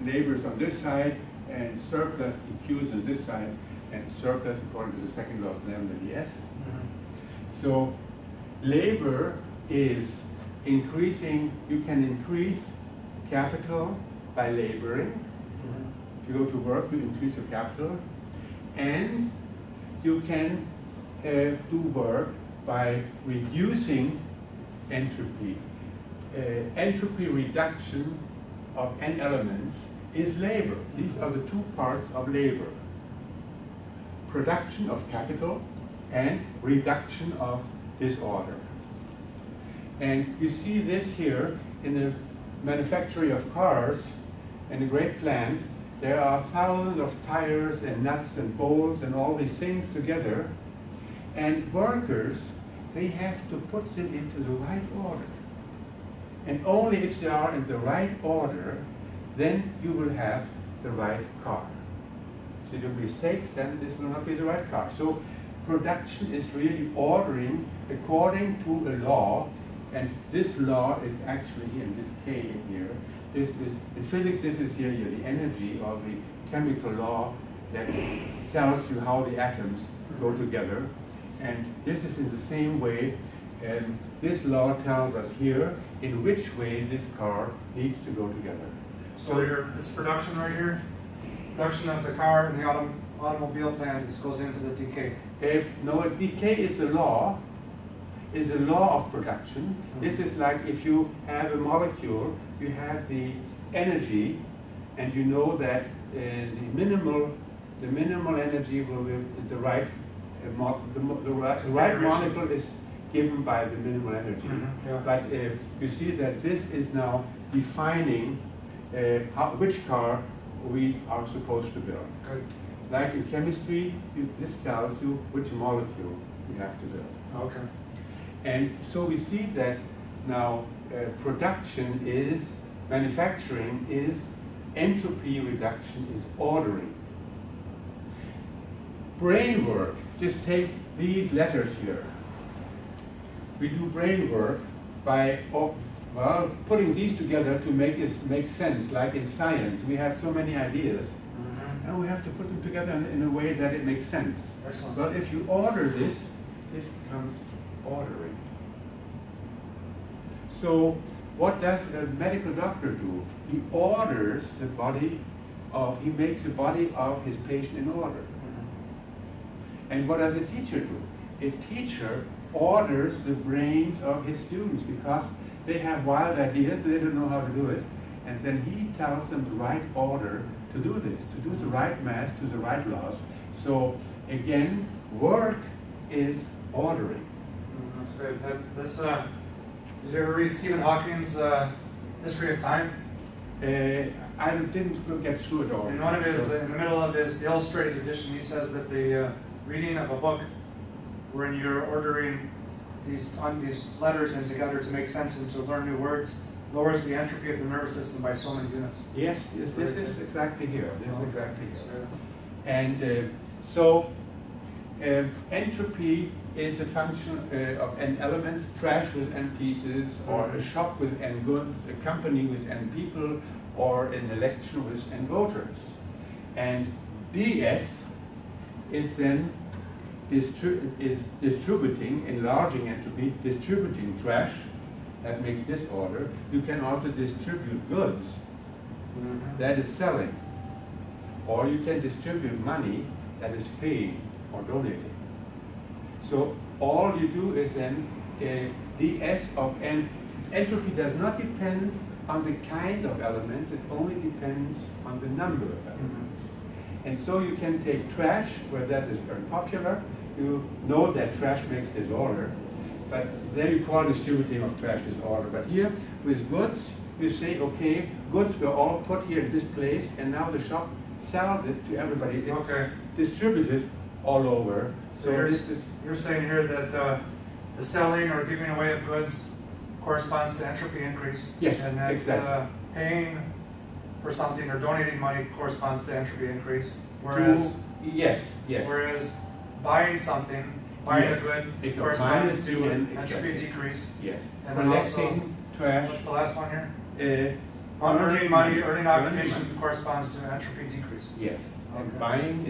labor is on this side, and surplus dq is on this side, and surplus according to the second law of lambda ds. So labor is increasing. You can increase capital by laboring. If you go to work, you increase your capital, and you can do work by reducing entropy. Entropy reduction of n elements is labor. These are the two parts of labor. Production of capital and reduction of disorder. And you see this here in the manufacturing of cars. In a great plant, there are thousands of tires and nuts and bolts and all these things together. And workers, they have to put them into the right order. And only if they are in the right order, then you will have the right car. If you do mistakes, then this will not be the right car. So production is really ordering according to a law, and this law is actually in this K in here. This is, in physics, this is here the energy or the chemical law that tells you how the atoms go together. And this is in the same way, and this law tells us here in which way this car needs to go together. So this production right here, production of the car and the automobile plant goes into the decay. No, decay is a law of production. This is like if you have a molecule, you have the energy, and you know that the minimal energy will be the right molecule is given by the minimal energy. Yeah. But you see that this is now defining which car we are supposed to build. Good. Like in chemistry, this tells you which molecule you have to build. Okay. And so we see that now production is, manufacturing is, entropy reduction is ordering. Brain work, just take these letters here. We do brain work by putting these together to make sense, like in science. We have so many ideas, and we have to put them together in a way that it makes sense. Excellent. But if you order this becomes ordering. So what does a medical doctor do? He orders the body of, he makes the body of his patient in order. And what does a teacher do? A teacher orders the brains of his students because they have wild ideas, but they don't know how to do it. And then he tells them the right order to do this, to do the right math, to the right laws. So again, work is ordering. That's great. Did you ever read Stephen Hawking's History of Time? I didn't get through it all. In one of his, in the middle of his illustrated edition, he says that the reading of a book, when you're ordering these letters in together to make sense and to learn new words, lowers the entropy of the nervous system by so many units. Yes, this is exactly here. This is exactly here. And so entropy is a function of n elements, trash with n pieces, or a shop with n goods, a company with n people, or an election with n voters. And ds is then distributing, enlarging entropy, distributing trash. That makes this order. You can also distribute goods. That is selling. Or you can distribute money, that is paying or donating. So all you do is then ds of n. Entropy does not depend on the kind of elements, it only depends on the number of elements. And so you can take trash, where that is very popular. You know that trash makes disorder, but there you call distributing of trash disorder. But here, with goods, you say, okay, goods were all put here in this place, and now the shop sells it to everybody. It's distributed all over. So you're saying here that the selling or giving away of goods corresponds to entropy increase. Yes, and that exactly. Paying for something or donating money corresponds to entropy increase. Whereas Whereas buying something, buying a good corresponds to entropy decrease. Yes. And collecting trash. What's the last one here? Earning money, earning occupation corresponds to entropy decrease. Yes. And buying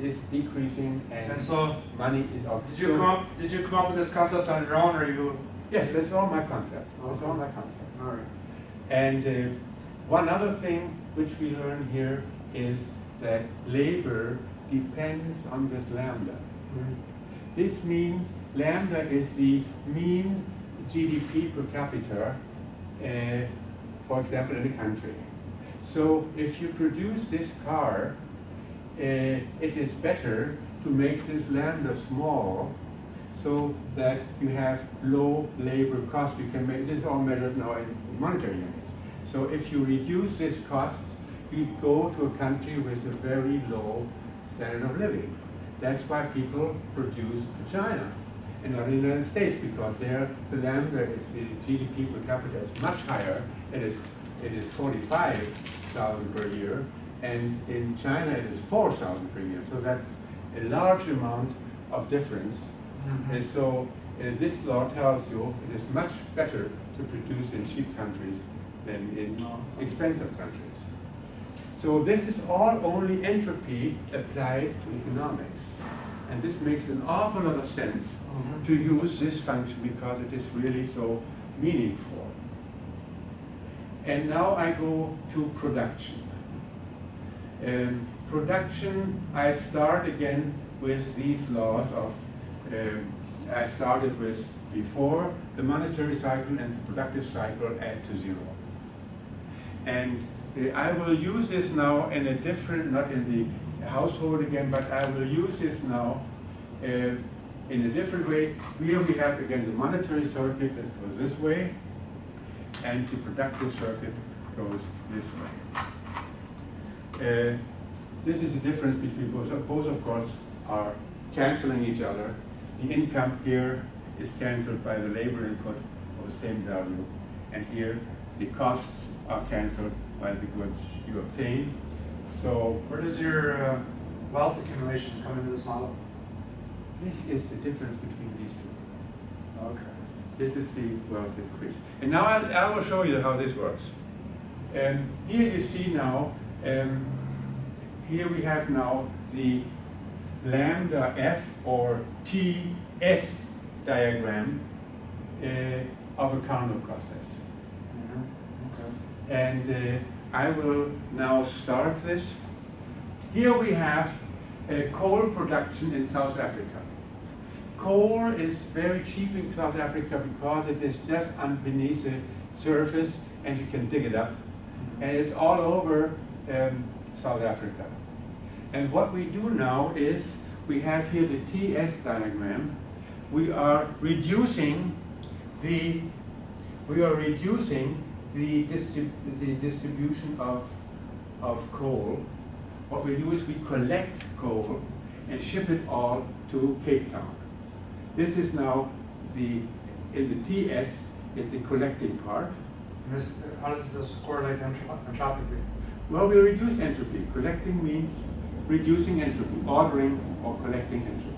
is decreasing, and so money is up. Did you come up with this concept on your own, or you? Yes, that's all my concept. That's all my concept. All right. And one other thing which we learn here is that labor depends on this lambda. This means lambda is the mean GDP per capita, for example, in a country. So if you produce this car, it is better to make this lambda small so that you have low labor cost. You can make this all measured now in monetary units. So if you reduce this cost, you go to a country with a very low standard of living. That's why people produce in China and not in the United States, because there the lambda is, the GDP per capita is much higher. It is it is 45,000 per year, and in China it is 4,000 per year. So that's a large amount of difference. And so this law tells you it is much better to produce in cheap countries than in expensive countries. So this is all only entropy applied to economics. And this makes an awful lot of sense to use this function because it is really so meaningful. And now I go to production. Production, I start again with these laws of, I started with before the monetary cycle and the productive cycle add to zero. And I will use this now in a different, not in the household again, but I will use this now in a different way. Here we have again the monetary circuit that goes this way, and the productive circuit goes this way. This is the difference between both. Both, of course, are canceling each other. The income here is cancelled by the labor input of the same value, and here the costs are cancelled by the goods you obtain. So where does your wealth accumulation come into this model? this is the difference between these two. Okay. This is the wealth increase. And now I will show you how this works. Here you see now, here we have now the lambda f or TS diagram of a Carnot process. Okay. And I will now start this. Here we have coal production in South Africa. Coal is very cheap in South Africa because it is just beneath the surface and you can dig it up. And it's all over South Africa. And what we do now is we have here the TS diagram. We are reducing the distribution of coal. What we do is we collect coal and ship it all to Cape Town. This is now in the TS is the collecting part. How does this correlate to entropy? Well, we reduce entropy. Collecting means reducing entropy, ordering or collecting entropy.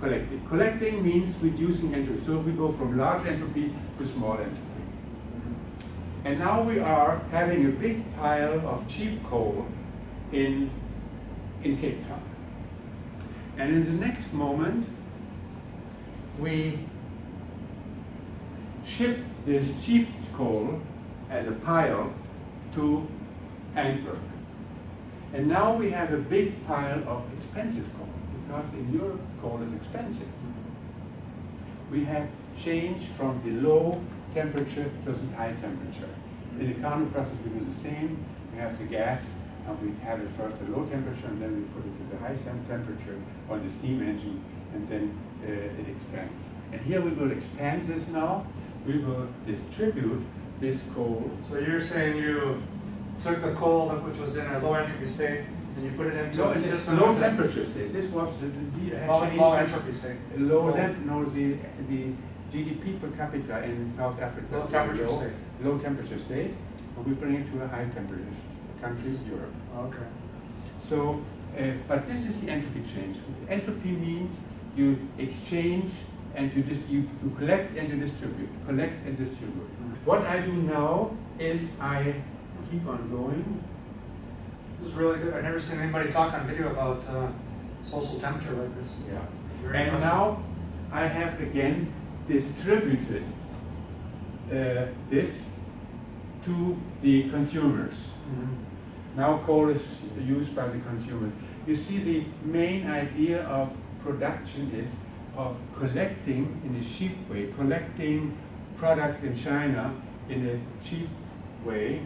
Okay. Collecting means reducing entropy. So we go from large entropy to small entropy. And now we are having a big pile of cheap coal in Cape Town. And in the next moment, we ship this cheap coal as a pile to Antwerp. And now we have a big pile of expensive coal, because in Europe coal is expensive. We have changed from the low temperature to the high temperature. In the Carnot process we do the same. We have the gas, and we have it first at low temperature, and then we put it to the high temperature on the steam engine, and then it expands. And here we will expand this now. We will distribute this coal. So you're saying you took the coal which was in a low entropy state and you put it into a system. Low temperature state. This was low entropy state. The GDP per capita in South Africa. Low temperature state. Low temperature state. And we bring it to a high temperature country, Europe. Okay. So, but this is the entropy change. Entropy means you exchange and you collect and you distribute. Collect and distribute. What I do now is I keep on going. This is really good. I've never seen anybody talk on video about social temperature like this. Yeah. Very And impressive. now I have again distributed this to the consumers. Now coal is used by the consumers. You see, the main idea of production is of collecting in a cheap way, collecting products in China in a cheap way,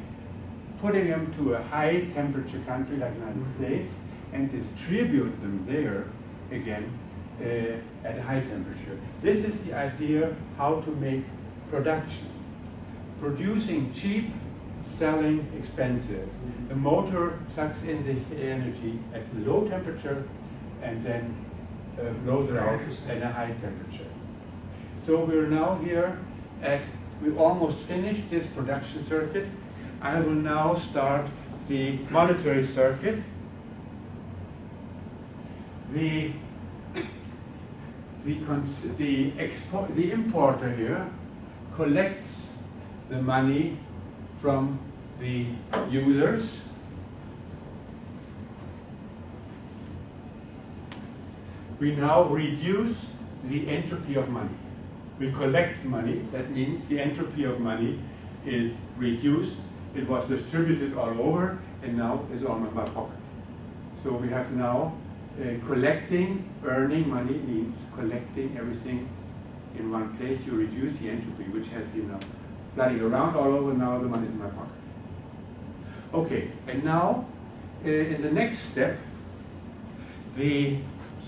putting them to a high temperature country like the United States, and distribute them there again at a high temperature. This is the idea how to make production. Producing cheap, selling expensive. The motor sucks in the energy at low temperature and then blows it out at a high temperature. So we're now here we almost finished this production circuit. I will now start the monetary circuit. The importer here collects the money from the users. We now reduce the entropy of money. We collect money, that means the entropy of money is reduced. It was distributed all over and now is all in my pocket. So we have now earning money means collecting everything in one place. You reduce the entropy, which has been flooding around all over. Now the money is in my pocket. Okay, and now in the next step,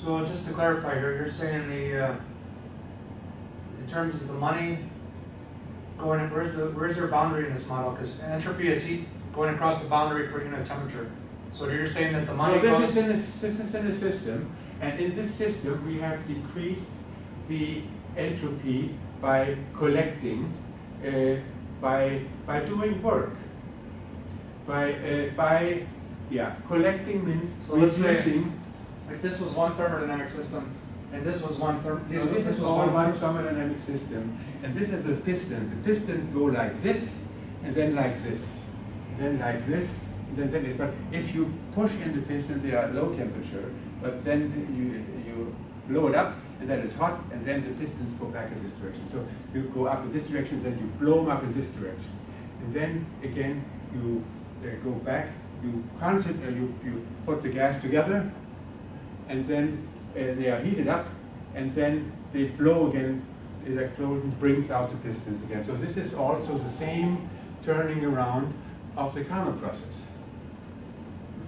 So just to clarify here, you're saying in terms of the money going in, where's your boundary in this model? Because entropy is heat going across the boundary per unit temperature. So you're saying that the money this is in a system, and in this system we have decreased the entropy by collecting, by doing work. Collecting means so let's reducing. say if this was one thermodynamic system, and this was one this is all one thermodynamic system, and this is a piston. The pistons go like this, and then like this, then like this. Then but if you push in the piston, they are low temperature, but then you blow it up, and then it's hot, and then the pistons go back in this direction. So you go up in this direction, then you blow them up in this direction. And then again, you go back, you put the gas together, and then they are heated up, and then they blow again. The explosion brings out the pistons again. So this is also the same turning around of the Carnot process.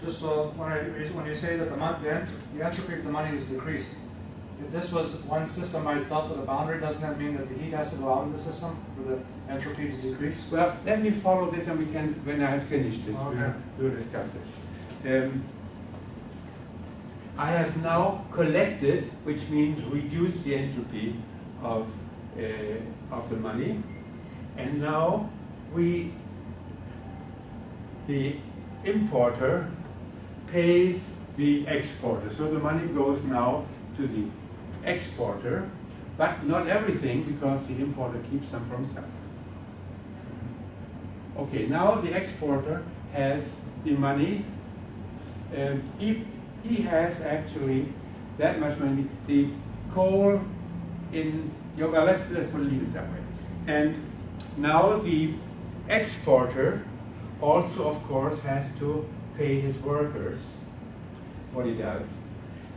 Just so when you say that the entropy of the money is decreased, if this was one system by itself with a boundary, doesn't that mean that the heat has to go out of the system for the entropy to decrease? Well, let me follow this, and we can, when I have finished this, okay, we'll discuss this. I have now collected, which means reduced the entropy of the money, and now the importer pays the exporter. So the money goes now to the exporter, but not everything, because the importer keeps some for himself. Okay, now the exporter has the money. He has actually that much money. The coal in, well, let's leave it that way. And now the exporter also, of course, has to pay his workers what he does.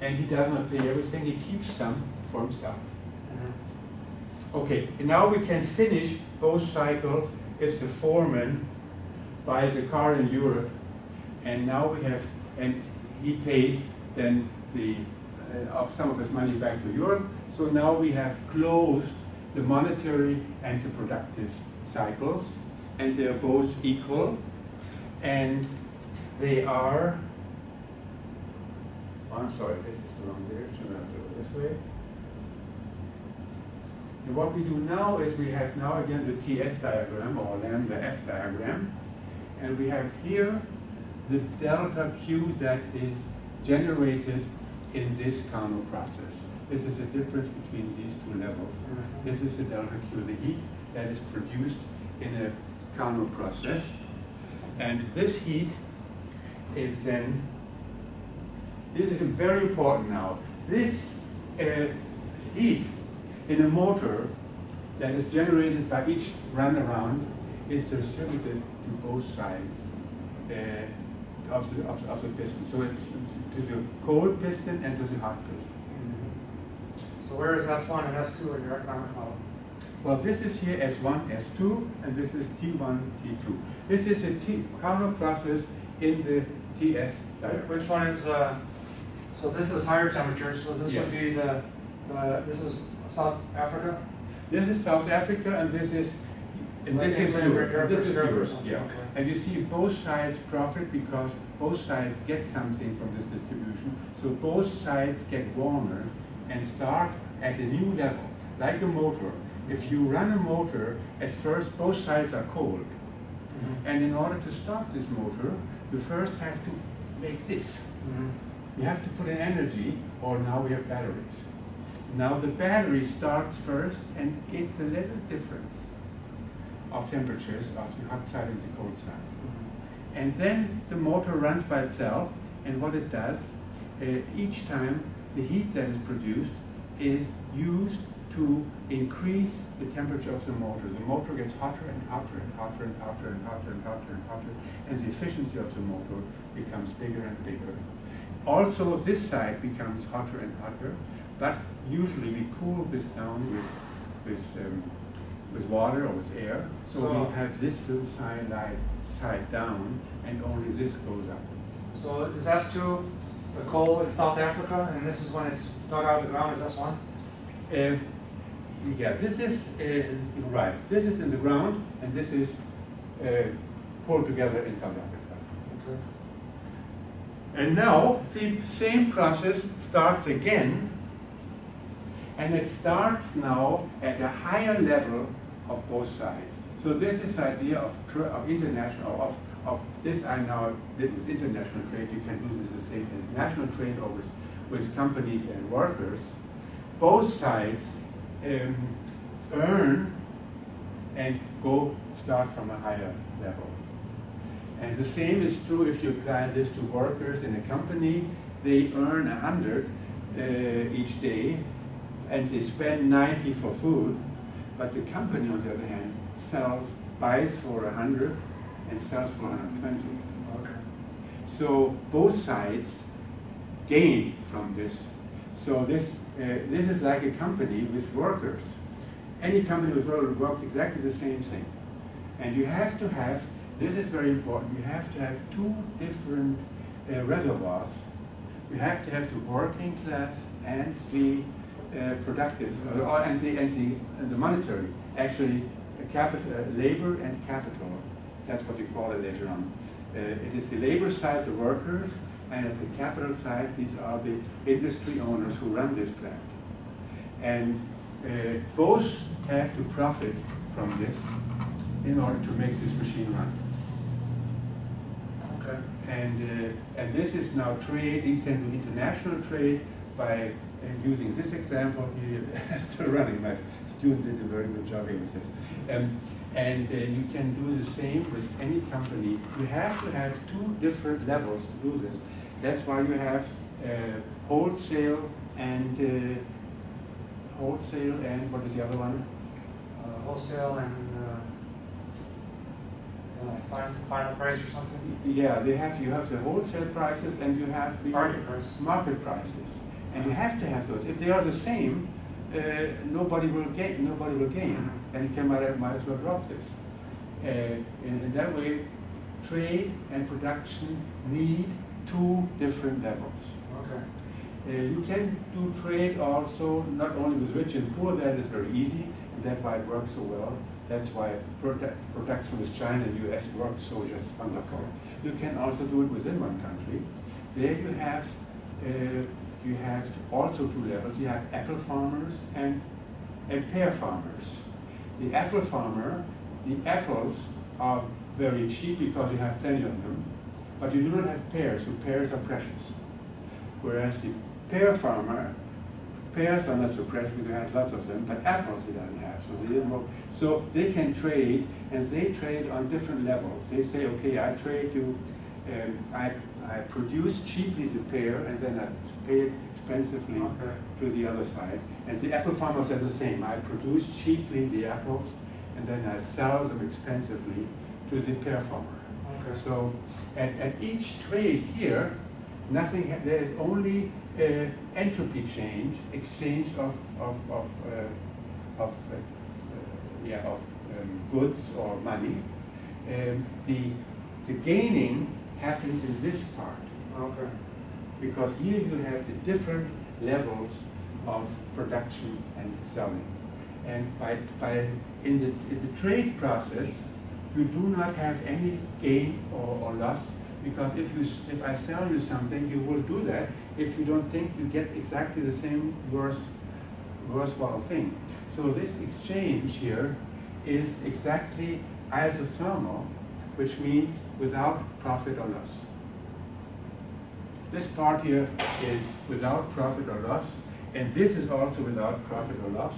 And he does not pay everything, he keeps some for himself. Okay, and now we can finish both cycles if the foreman buys a car in Europe, and now we have, and he pays then some of his money back to Europe. So now we have closed the monetary and the productive cycles, and they are both equal, and they are, I'm sorry, this is the wrong direction, I have to go this way. And what we do now is we have now again the TS diagram, or lambda S diagram, and we have here the delta Q that is generated in this Carnot process. This is the difference between these two levels. This is the delta Q, the heat that is produced in a Carnot process. And this heat is then, this is very important now, this heat in a motor that is generated by each run around is distributed to both sides of the piston. So it's to the cold piston and to the hot piston. So where is S1 and S2 in your economic model? Well, this is here S1, S2, and this is T1, T2. This is a Carnot process in the TS diagram. Which one is, so this is higher temperature, so this Yes. would be this is South Africa? This is South Africa, and this is Like England, Europe. This is Europe or Europe. something, Yeah. okay. And you see both sides profit because both sides get something from this distribution. So both sides get warmer and start at a new level, like a motor. If you run a motor, at first both sides are cold. And in order to start this motor, you first have to make this. You have to put in energy, or now we have batteries. Now the battery starts first and gets a little difference of temperatures of the hot side and the cold side. And then the motor runs by itself, and what it does, each time the heat that is produced is used to increase the temperature of the motor. The motor gets hotter and hotter and hotter and hotter and hotter and hotter and hotter, and the efficiency of the motor becomes bigger and bigger. Also, this side becomes hotter and hotter, but usually we cool this down with water or with air, so we have this little side down, and only this goes up. So is S2 the coal in South Africa, and this is when it's dug out of the ground, is S1? Yeah, this is, right, this is in the ground, and this is pulled together in South Africa. Okay. And now the same process starts again, and it starts now at a higher level of both sides. So this is the idea of international, of this I now did with international trade. You can do this the same as national trade or with companies and workers. Both sides earn and start from a higher level. And the same is true if you apply this to workers in a company. They earn 100 each day, and they spend 90 for food, but the company, on the other hand, buys for 100 and sells for 120. Okay. So both sides gain from this. So this is like a company with workers. Any company with workers works exactly the same thing. And you have to have, this is very important, you have to have two different reservoirs. You have to have the working class and the productive, and the monetary. Actually, labor and capital. That's what you call it later on. It is the labor side, the workers, and at the capital side, these are the industry owners who run this plant. And both have to profit from this in order to make this machine run. Okay. And this is now trade. You can do international trade by using this example here. Still running. My student did a very good job with this. You can do the same with any company. You have to have two different levels to do this. That's why you have wholesale and what is the other one? Wholesale and final price or something? Yeah, you have the wholesale prices and you have the market prices. And you have to have those. If they are the same, nobody will gain. And you can might as well drop this. In that way, trade and production need two different levels. Okay. You can do trade also not only with rich and poor. That is very easy, and that's why it works so well. That's why production with China and US works so just wonderful. You can also do it within one country. There you have also two levels. You have apple farmers and pear farmers. The apple farmer, the apples are very cheap because you have plenty of them, but you do not have pears, so pears are precious. Whereas the pear farmer, pears are not so precious because he has lots of them, but apples he doesn't have, so they didn't work. So they can trade, and they trade on different levels. They say, okay, I trade you, I produce cheaply the pear, and then I pay it expensively to the other side. And the apple farmers are the same. I produce cheaply the apples, and then I sell them expensively to the pear farmer. Okay. So at each trade here, there is only entropy change, exchange of goods or money. The gaining happens in this part. Okay. Because here you have the different levels of production and selling. And in the trade process, you do not have any gain or loss, because if I sell you something, you will do that if you don't think you get exactly the same worthwhile thing. So this exchange here is exactly isothermal, which means without profit or loss. This part here is without profit or loss, and this is also without profit or loss,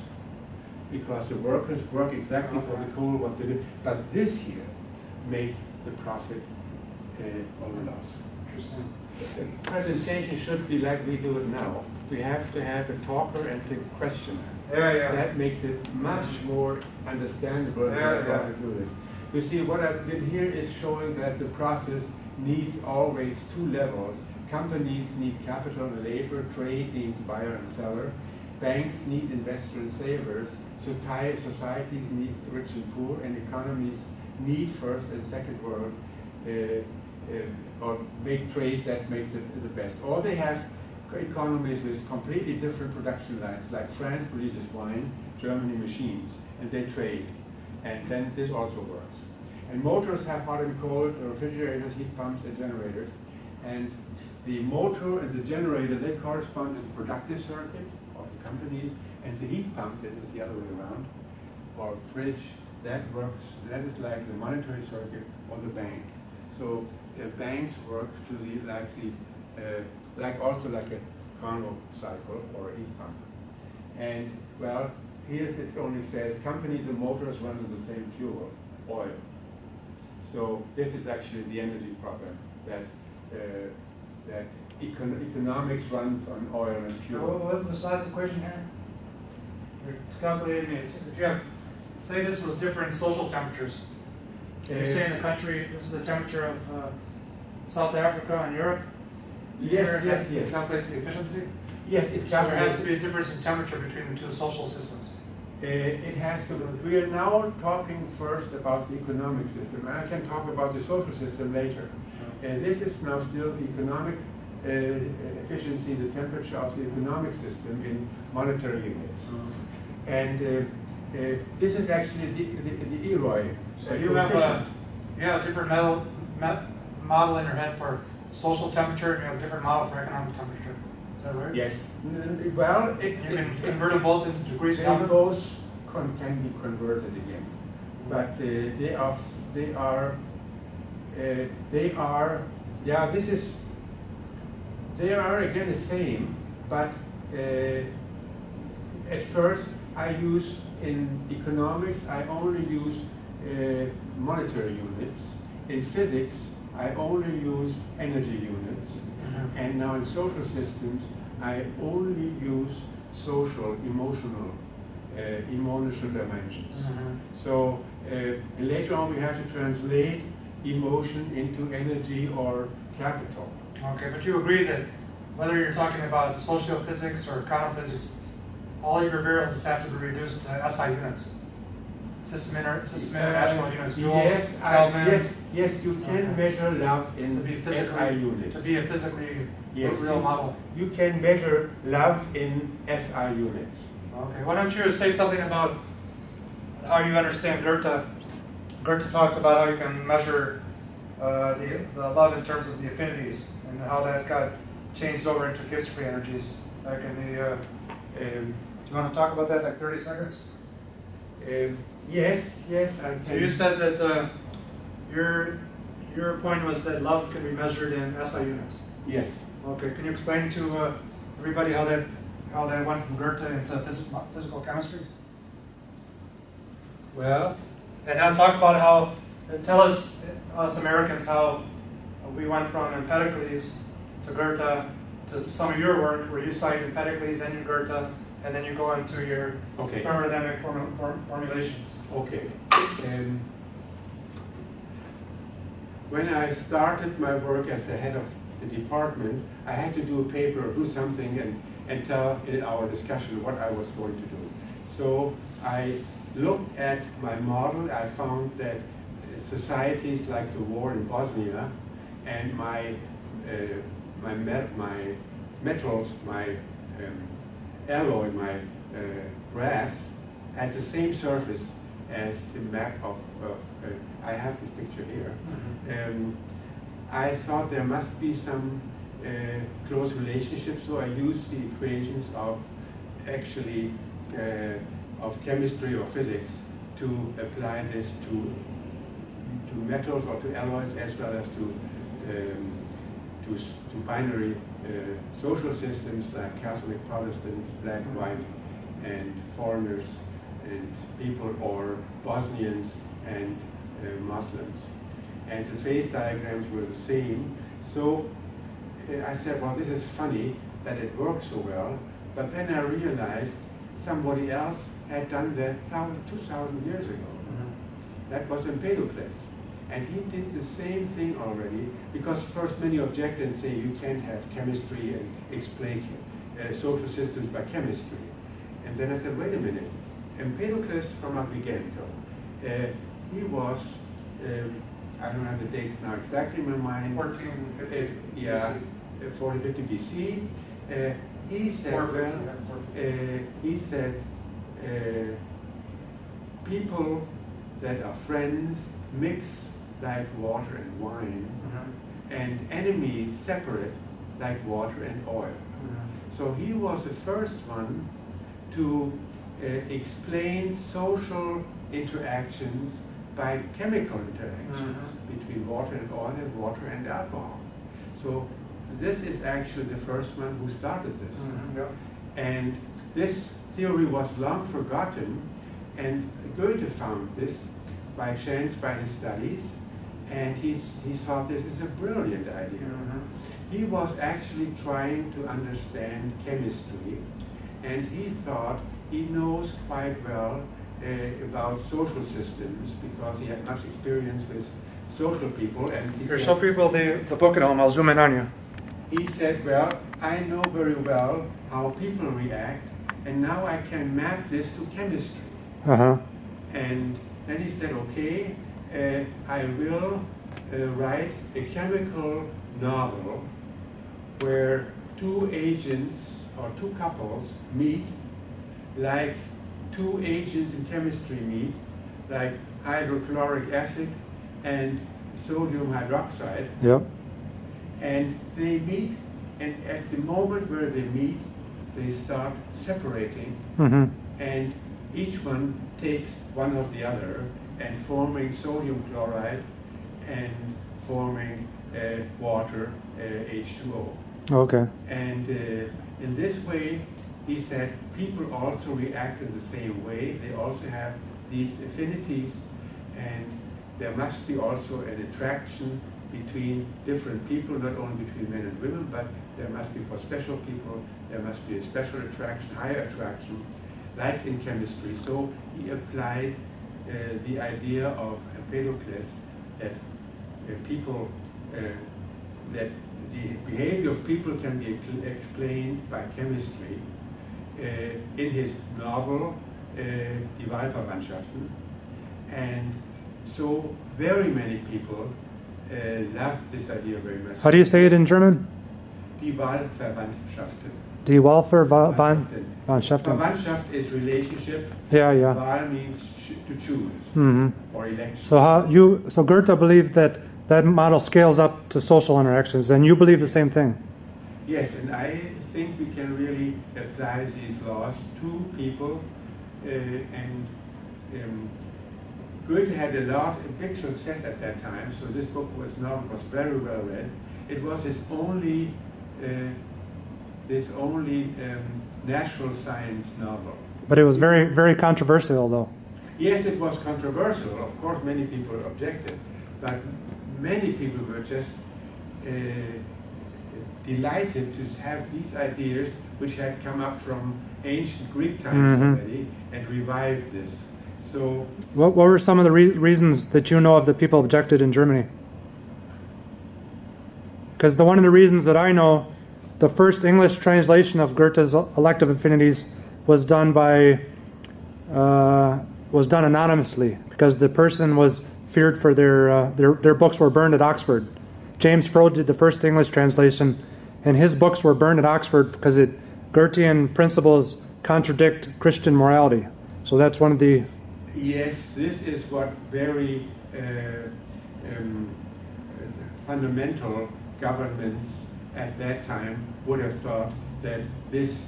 because the workers work exactly for the coal what they do. But this here makes the profit or the loss. Interesting. The presentation should be like we do it now. We have to have a talker and a questioner. Yeah. That makes it much more understandable how to do this. You see, what I did here is showing that the process needs always two levels. Companies need capital and labor, trade needs buyer and seller, banks need investors and savers, societies need rich and poor, and economies need first and second world, or make trade that makes it the best. Or they have economies with completely different production lines, like France produces wine, Germany machines, and they trade. And then this also works. And motors have hot and cold, refrigerators, heat pumps, and generators. And the motor and the generator, they correspond to the productive circuit of the companies, and the heat pump, that is the other way around, or fridge, that works, that is like the monetary circuit or the bank. So the banks work to the, like a Carnot cycle or a heat pump. And well, here it only says companies and motors run on the same fuel, oil. So this is actually the energy problem, that that economics runs on oil and fuel. What was the size equation here? You're calculating it. If you have, say this was different social temperatures. You're saying the country, this is the temperature of South Africa and Europe? Yes. It calculates the efficiency? Yes, it So there has to be a difference in temperature between the two social systems. It has to. We are now talking first about the economic system, and I can talk about the social system later. This is now still the economic efficiency, the temperature of the economic system in monetary units. And this is actually the EROI. So you have a different model in your head for social temperature, and you have a different model for economic temperature. Is that right? Yes. Well, you can convert them both into degrees they Kelvin? both can be converted again, but they are again the same, but at first I use in economics I only use monetary units. In physics I only use energy units, and now in social systems I only use social, emotional dimensions. So later on we have to translate emotion into energy or capital. Okay, but you agree that whether you're talking about sociophysics or econophysics, all your variables have to be reduced to SI units. System international units, joule, Kelvin. Yes, you can measure love in SI units. To be a physically real model. You can measure love in SI units. Okay, why don't you say something about how you understand Goethe? Goethe talked about how you can measure the love in terms of the affinities and how that got changed over into Gibbs-free energies. Like in the, do you want to talk about that, like 30 seconds? Yes, I can. So you said that your point was that love can be measured in SI units. Yes. Okay, can you explain to everybody how that went from Goethe into physical chemistry? Well, and now talk about how, tell us Americans, how we went from Empedocles to Goethe to some of your work where you cite Empedocles and Goethe, and then you go into your thermodynamic formulations. Okay. When I started my work as the head of the department, I had to do a paper or do something and tell in our discussion what I was going to do. So I looked at my model. I found that societies like the war in Bosnia and my metals, my alloy, my brass, had the same surface as the map of, I have this picture here. I thought there must be some close relationship, so I used the equations of actually of chemistry or physics to apply this to metals or to alloys, as well as to binary social systems like Catholic, Protestants, black, white, and foreigners and people, or Bosnians and Muslims. And the phase diagrams were the same. So I said, well, this is funny that it works so well. But then I realized somebody else had done that 2,000 years ago. That was Empedocles. And he did the same thing already, because first many object and say you can't have chemistry and explain social systems by chemistry. And then I said, wait a minute, Empedocles from Agrigento, he was, I don't have the dates now exactly in my mind. 1450 yeah, 1450 BC. He said, people that are friends mix like water and wine, and enemies separate like water and oil. So he was the first one to explain social interactions by chemical interactions between water and oil and water and alcohol. So this is actually the first one who started this. And this theory was long forgotten, and Goethe found this by chance by his studies, and he thought this is a brilliant idea. He was actually trying to understand chemistry, and he thought he knows quite well about social systems because he had much experience with social people. And he Here, show people the book at home. I'll zoom in on you. He said, well, I know very well how people react, and now I can map this to chemistry. And then he said, okay, I will write a chemical novel where two agents or two couples meet like two agents in chemistry meet, like hydrochloric acid and sodium hydroxide. Yep. And they meet, and at the moment where they meet, they start separating, and each one takes one of the other and forming sodium chloride and forming water, H2O. Okay. And in this way, he said, people also react in the same way. They also have these affinities, and there must be also an attraction between different people, not only between men and women, but there must be for special people, there must be a special attraction, higher attraction, like in chemistry. So he applied the idea of Empedocles that people, that the behavior of people can be explained by chemistry in his novel, Die Wahlverwandtschaften. And so very many people love this idea very much. How do you say it in German? Die Wahlverwandtschaften. Die Wahlverwandtschaften. Verwandtschaft is relationship. Yeah, yeah. Wahl means to choose or election. So Goethe believed that that model scales up to social interactions, and you believe the same thing. Yes, and I think we can really apply these laws to people, and Goethe had a big success at that time, so this book was very well read. It was his only natural science novel. But it was very, very controversial, though. Yes, it was controversial. Of course, many people objected, but many people were just delighted to have these ideas, which had come up from ancient Greek times already, and revived this. So, what were some of the reasons that you know of that people objected in Germany? Because one of the reasons that I know, the first English translation of Goethe's Elective Affinities was done anonymously, because the person was feared for their books were burned at Oxford. James Froude did the first English translation, and his books were burned at Oxford because Goethean principles contradict Christian morality. So that's one of the... Yes, this is what very fundamental governments at that time would have thought, that this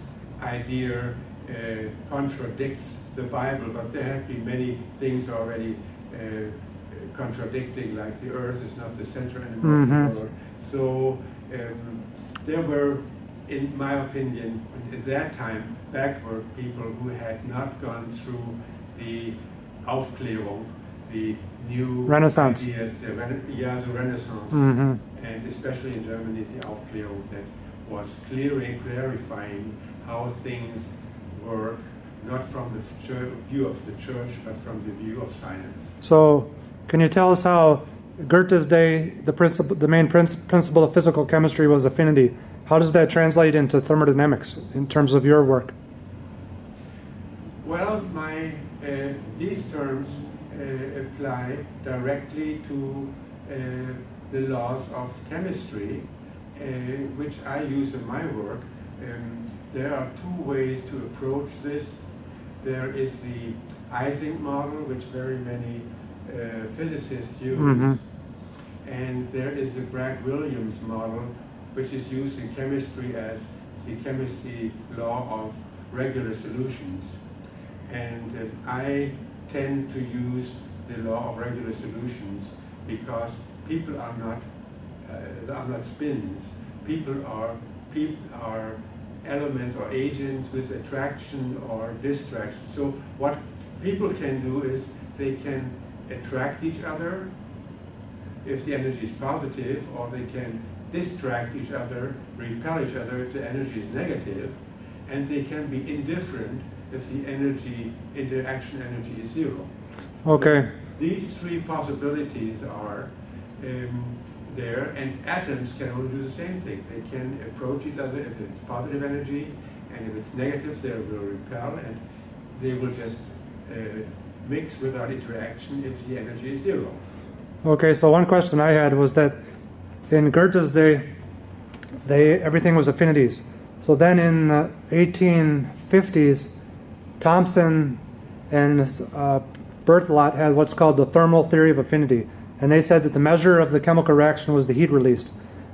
idea contradicts the Bible, but there have been many things already contradicting, like the Earth is not the center anymore of the world. So there were, in my opinion, at that time, backward people who had not gone through the Aufklärung, the new Renaissance. ideas, the Renaissance, and especially in Germany, the Aufklärung that was clarifying how things work, not from the view of the church, but from the view of science. So, can you tell us how Goethe's day, the main principle of physical chemistry was affinity? How does that translate into thermodynamics in terms of your work? Well, these terms apply directly to the laws of chemistry, which I use in my work. There are two ways to approach this. There is the Ising model, which very many physicists use, and there is the Bragg-Williams model, which is used in chemistry as the chemistry law of regular solutions. And I tend to use the law of regular solutions because people are not spins. People are elements or agents with attraction or distraction. So what people can do is they can attract each other if the energy is positive, or they can distract each other, repel each other if the energy is negative, and they can be indifferent if the interaction energy is zero. Okay. So these three possibilities are there, and atoms can only do the same thing. They can approach each other if it's positive energy, and if it's negative, they will repel, and they will just mix without interaction if the energy is zero. Okay, so one question I had was that in Goethe's day, everything was affinities. So then in the 1850s, Thomson and Berthelot had what's called the thermal theory of affinity. And they said that the measure of the chemical reaction was the heat released.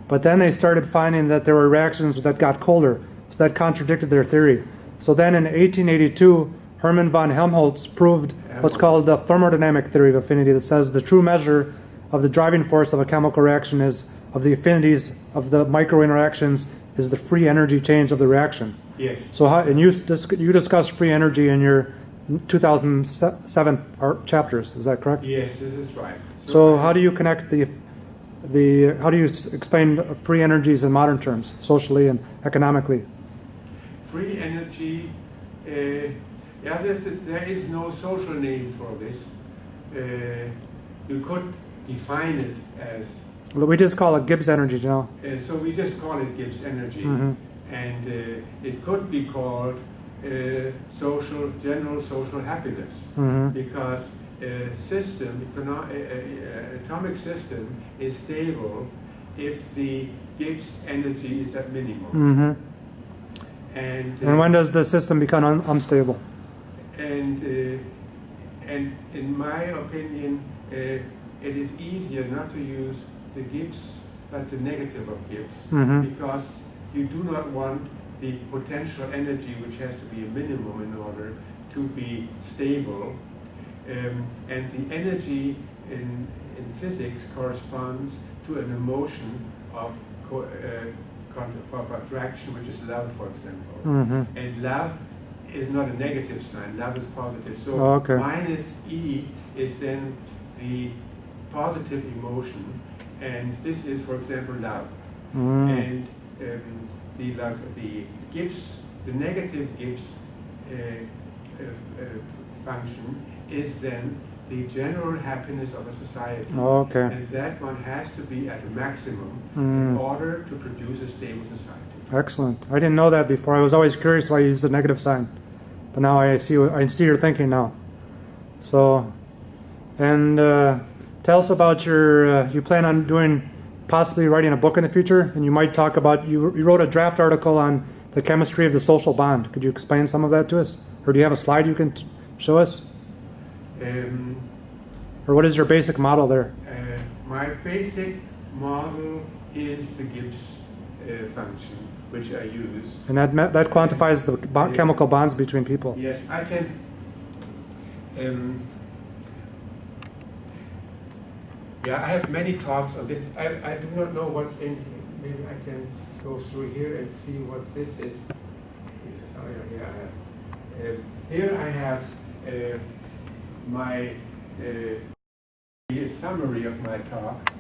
But then they started finding that there were reactions that got colder. So that contradicted their theory. So then in 1882, Hermann von Helmholtz proved what's called the thermodynamic theory of affinity, that says the true measure of the driving force of a chemical reaction is, of the affinities of the micro interactions, is the free energy change of the reaction. Yes. So and you discussed free energy in your 2007 chapters, is that correct? Yes, this is right. So how do you connect how do you explain free energies in modern terms, socially and economically? Free energy, there is no social name for this. You could define it as... We just call it Gibbs energy, you know. So we just call it Gibbs energy. And it could be called general social happiness, because atomic system is stable if the Gibbs energy is at minimum. And when does the system become unstable? And in my opinion, it is easier not to use the Gibbs, but the negative of Gibbs, because you do not want the potential energy, which has to be a minimum in order to be stable. And the energy in physics corresponds to an emotion of attraction, which is love, for example. And love is not a negative sign, love is positive. So minus E is then the positive emotion, and this is, for example, love. And the Gibbs, the negative Gibbs function is then the general happiness of a society. And that one has to be at a maximum in order to produce a stable society. Excellent. I didn't know that before. I was always curious why you used the negative sign. But now I see your thinking now. So, and tell us about you plan on possibly writing a book in the future, and you might talk about, you wrote a draft article on the chemistry of the social bond. Could you explain some of that to us? Or do you have a slide you can show us? Or what is your basic model there? My basic model is the Gibbs function, which I use. And that quantifies the chemical bonds between people. Yes, I can. Yeah, I have many talks on this. I do not know what's in here. Maybe I can go through here and see what this is. Oh, yeah, here I have. Here I have my summary of my talk.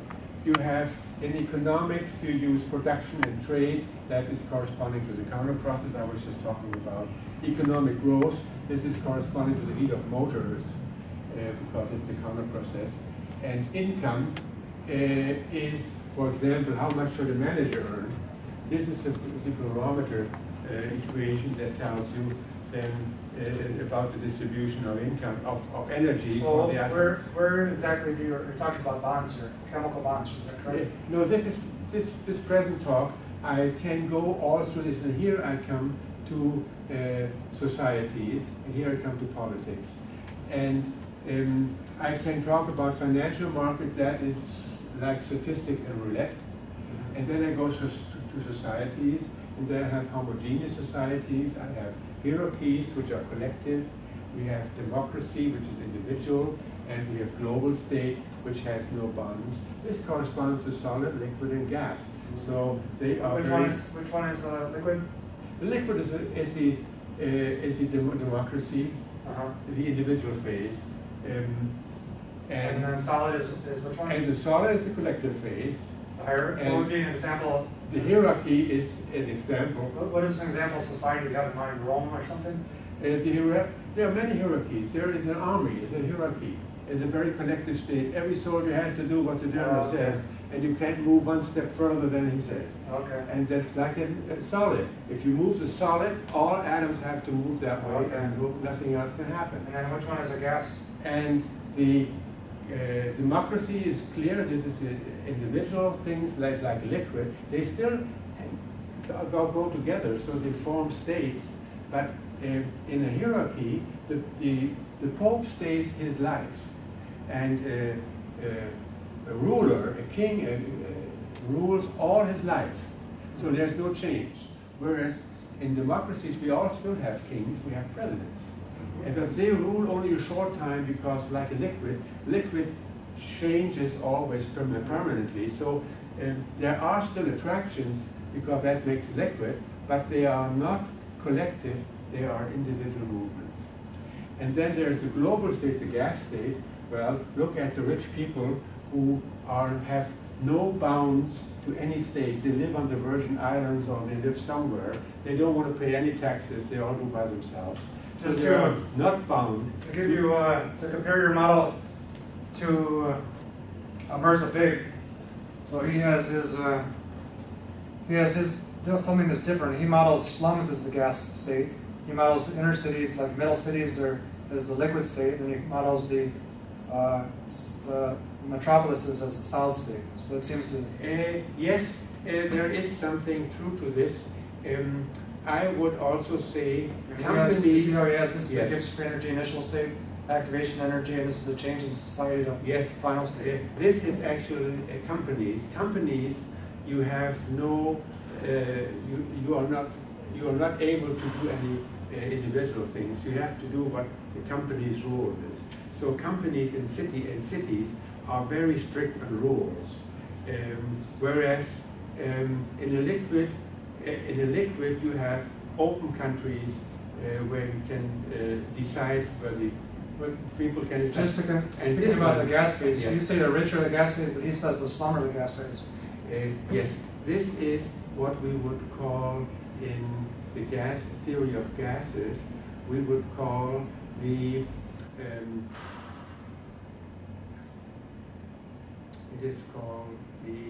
You have in economics, you use production and trade. That is corresponding to the counter process I was just talking about. Economic growth, this is corresponding to the heat of motors because it's the counter process. And income is, for example, how much should a manager earn? This is the barometer equation that tells you then about the distribution of income, of energy for the atoms. Where exactly you're talking about bonds here, chemical bonds, is that correct? No, this present talk, I can go all through this, and here I come to societies, and here I come to politics. And I can talk about financial markets, that is like statistic and roulette. And then I go to societies, and then I have homogeneous societies, I have hierarchies, which are collective, we have democracy, which is individual, and we have global state, which has no bonds. This corresponds to solid, liquid, and gas. So they are which one is liquid? The liquid is the democracy, the individual phase. And then solid is which one? And the solid is the collective phase. What would be an example? The hierarchy is an example. What is an example of society you have in mind? Rome or something? There are many hierarchies. There is an army, it's a hierarchy. It's a very collective state. Every soldier has to do what the general says, and you can't move one step further than he says. Okay. And that's like a solid. If you move the solid, all atoms have to move that way, and nothing else can happen. And then which one is a gas? And the democracy is clear. This is individual things like liquid. They still go together, so they form states. But in a hierarchy, the Pope stays his life, and a ruler, a king, rules all his life. So there's no change. Whereas in democracies, we all still have kings. We have presidents. But they rule only a short time because, like a liquid changes always permanently. So there are still attractions because that makes liquid, but they are not collective, they are individual movements. And then there's the global state, the gas state. Well, look at the rich people who have no bounds to any state. They live on the Virgin Islands or they live somewhere. They don't want to pay any taxes, they all do by themselves. Just to not bound. To give you to compare your model to Mirza Big, so he has his something that's different. He models slums as the gas state. He models inner cities like middle cities as the liquid state, and he models the metropolises as the solid state. So it seems to yes, there is something true to this. I would also say companies. You see how he has this yes. gives energy initial state, activation energy, and this is the change in society to yes. final state. This is actually companies. Companies, you have no, you are not able to do any individual things. You have to do what the company's rule is. So companies in cities are very strict on rules, whereas in a liquid you have open countries where you can decide where people can decide. Just to speak about the gas phase, yeah. You say the richer the gas phase, but he says the slummer the gas phase. Yes, this is what we would call in the gas theory of gases, we would call the it is called the.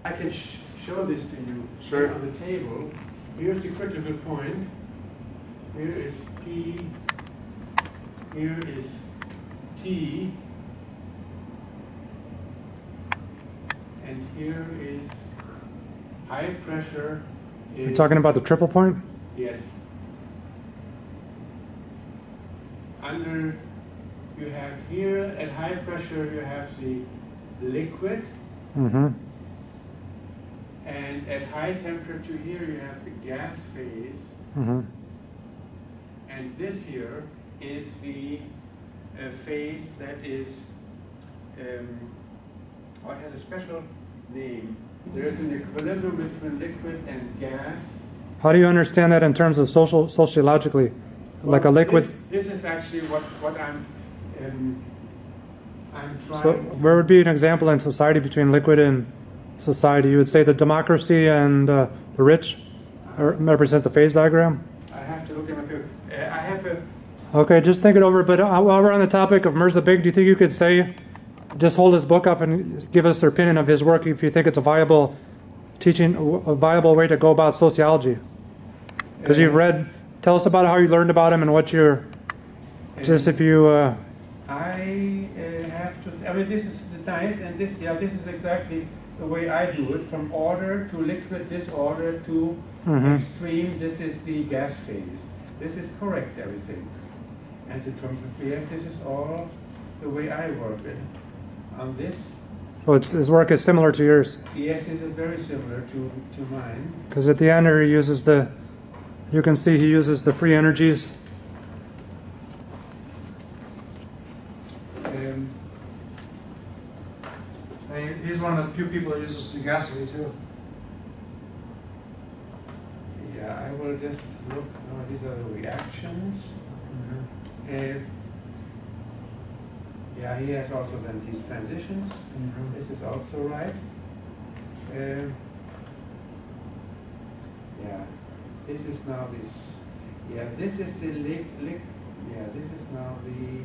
I can show this to you Sure. on the table. Here's the critical point. Here is P. Here is T. And here is high pressure. You're talking about the triple point? Yes. Under, you have here at high pressure, you have the liquid. Mm-hmm. And at high temperature here, you have the gas phase. Mm-hmm. And this here is the phase that is or it has a special name. There is an equilibrium between liquid and gas. How do you understand that in terms of sociologically? Like a liquid. This is actually what I'm trying. So, where would be an example in society between liquid and society? You would say the democracy and the rich represent the phase diagram? I have to look at my paper. I have a. Okay, just think it over. But while we're on the topic of Mirza Big, do you think you could say, just hold his book up and give us their opinion of his work if you think it's a viable way to go about sociology? Because you've read. Tell us about how you learned about him and what you're. Just if you. I have to. I mean, this is nice, and this is exactly the way I do it. From order to liquid, this order to extreme. This is the gas phase. This is correct, everything. And the yes, this is all the way I work it. On this. Oh, his work is similar to yours. Yes, it is very similar to mine. Because at the end here he uses the. You can see he uses the free energies. He's one of the few people that uses stochasticity too. Yeah, I will just look. No, these are the reactions. Yeah, he has also then these transitions. This is also right. Yeah, this is now this. Yeah, this is the yeah, this is now the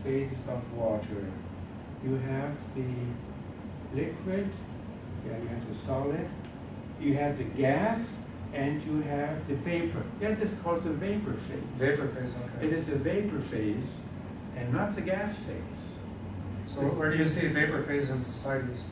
phases of water. You have the liquid, yeah, you have the solid, you have the gas, and you have the vapor. That is called the vapor phase. Vapor phase, okay. It is the vapor phase and not the gas phase. So where do you see vapor phase in societies?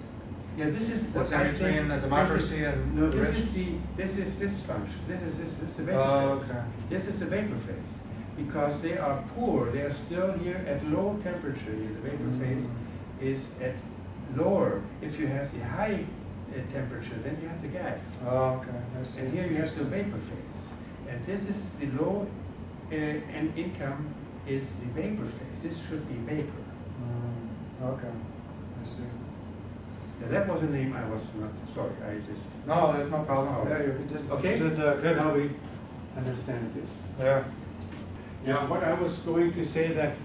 Yeah, this is what's in between the democracy and no, the this rich? is this function. This is the vapor phase. Okay. This is the vapor phase. Because they are poor, they are still here at low temperature. The vapor phase is at lower. If you have the high temperature, then you have the gas. Oh, okay. I see. And here you have the vapor phase. And this is the low and income is the vapor phase. This should be vapor. Okay. I see. Yeah, that was a name I was not, sorry, I just... No, that's no problem. Oh. Yeah, you did, okay. You did good. Now we understand this. Yeah. Now, what I was going to say that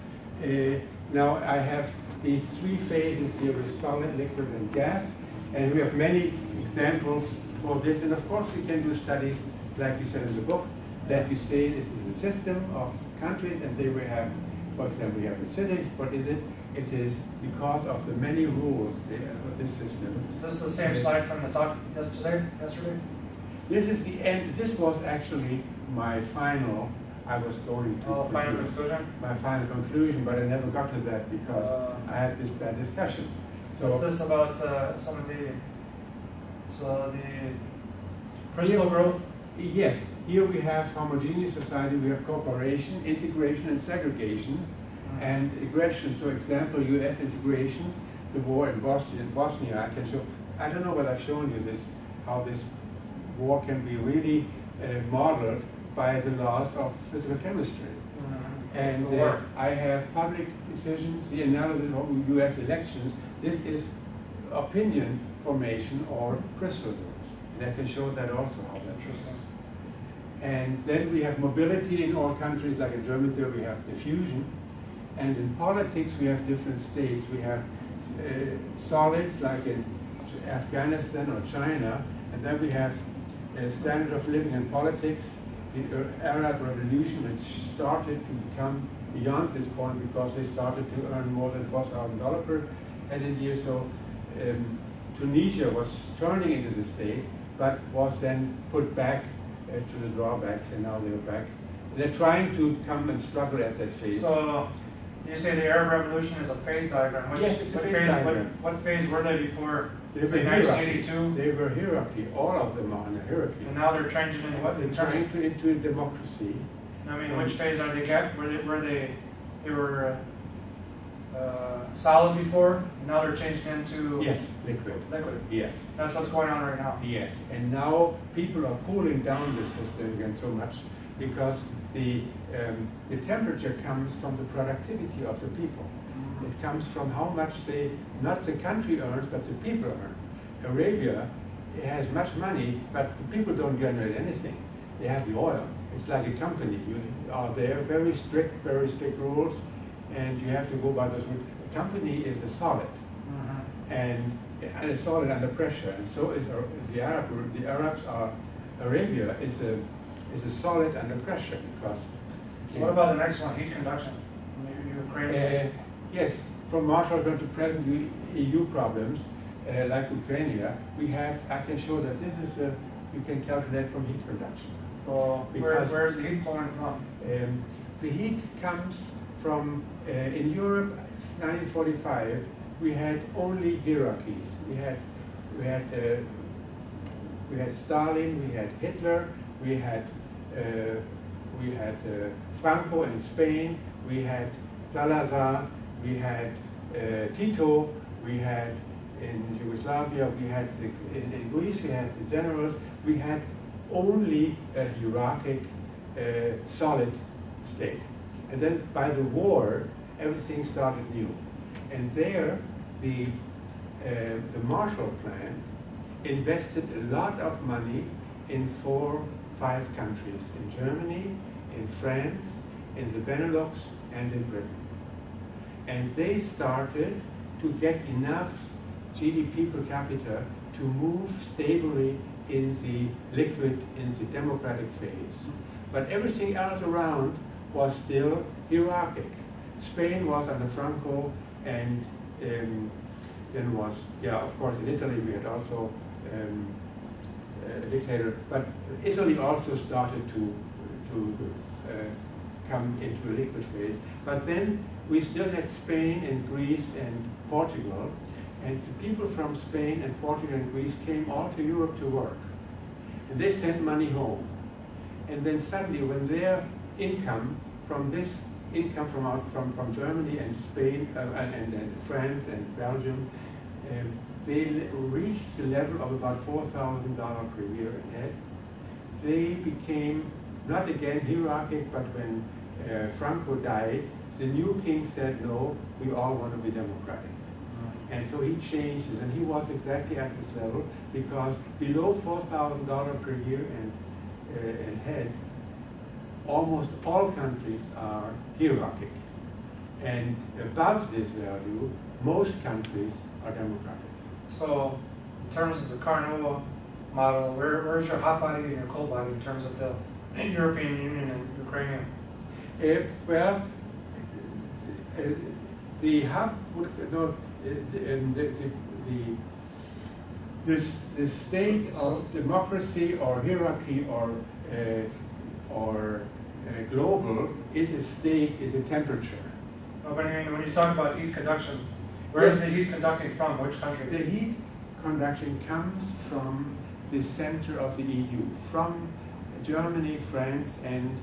now I have these three phases here with solid, liquid, and gas, and we have many examples for this. And of course, we can do studies, like you said in the book, that you say this is a system of countries, and they will have, for example, we have a city. What is it? It is because of the many rules of this system. Is this the same slide from the talk yesterday? This is the end. This was actually my final. I was going to final conclusion? My final conclusion, but I never got to that because I had this bad discussion. So what's this about some of the crystal growth? Yes, here we have homogeneous society, we have cooperation, integration, and segregation, and aggression. So example, U.S. integration, the war in Bosnia, I can show, I don't know what I've shown you this, how this war can be really modeled by the laws of physical chemistry. And I have public decisions, the analysis of U.S. elections. This is opinion formation or crystal growth. And I can show that also how that is. And then we have mobility in all countries, like in Germany there we have diffusion. And in politics we have different states. We have solids like in Afghanistan or China. And then we have a standard of living in politics. The Arab Revolution, which started to become beyond this point because they started to earn more than $4,000 per head a year. So Tunisia was turning into the state, but was then put back to the drawbacks, and now they're back. They're trying to come and struggle at that phase. So you say the Arab Revolution is a phase diagram. Yes, it's a phase diagram. What phase were they before? They were 1982. They were hierarchy. All of them are in a hierarchy. And now they're changing into what? They're trying to into democracy. I mean, which phase are they at? Were they solid before, and now they're changing into yes, liquid. Liquid. Yes. That's what's going on right now. Yes. And now people are cooling down the system again so much because the temperature comes from the productivity of the people. It comes from how much not the country earns, but the people earn. Arabia has much money, but the people don't generate anything. They have the oil. It's like a company. You are there, very strict rules, and you have to go by those rules. A company is a solid, and a solid under pressure, and so is the Arabs are. Arabia is a solid under pressure because. So what about the next one, heat conduction? Ukraine? Yes, from Marshall to present EU problems, like Ukraine, I can show that this is you can calculate from heat conduction. So where's the heat flowing from? The heat comes from, in Europe, 1945, we had only hierarchies. We had Stalin, we had Hitler, we had Franco in Spain, we had Salazar, we had Tito, we had in Yugoslavia, we had in Greece, we had the generals, we had only a hierarchic solid state. And then by the war, everything started new. And there, the Marshall Plan invested a lot of money in 4-5 countries, in Germany, in France, in the Benelux, and in Britain. And they started to get enough GDP per capita to move stably in the liquid, in the democratic phase. But everything else around was still hierarchic. Spain was under Franco, and then was, of course, in Italy we had also a dictator, but Italy also started to come into a liquid phase. But then we still had Spain and Greece and Portugal, and the people from Spain and Portugal and Greece came all to Europe to work. And they sent money home. And then suddenly when their income from this income from Germany and Spain and France and Belgium, they reached the level of about $4,000 per year a head. They became not again hierarchic, but when Franco died, the new king said, no, we all want to be democratic. And so he changed it, and he was exactly at this level, because below $4,000 per year and head, almost all countries are hierarchic. And above this value, most countries are democratic. So, in terms of the Carnot model, where's your hot body and your cold body in terms of the European Union and Ukrainian? The hub would the state of democracy or hierarchy or global is a state, is a temperature. No, but I mean, when you talk about heat conduction, where is the heat conducting from? Which country? The heat conduction comes from the center of the EU, from Germany, France, and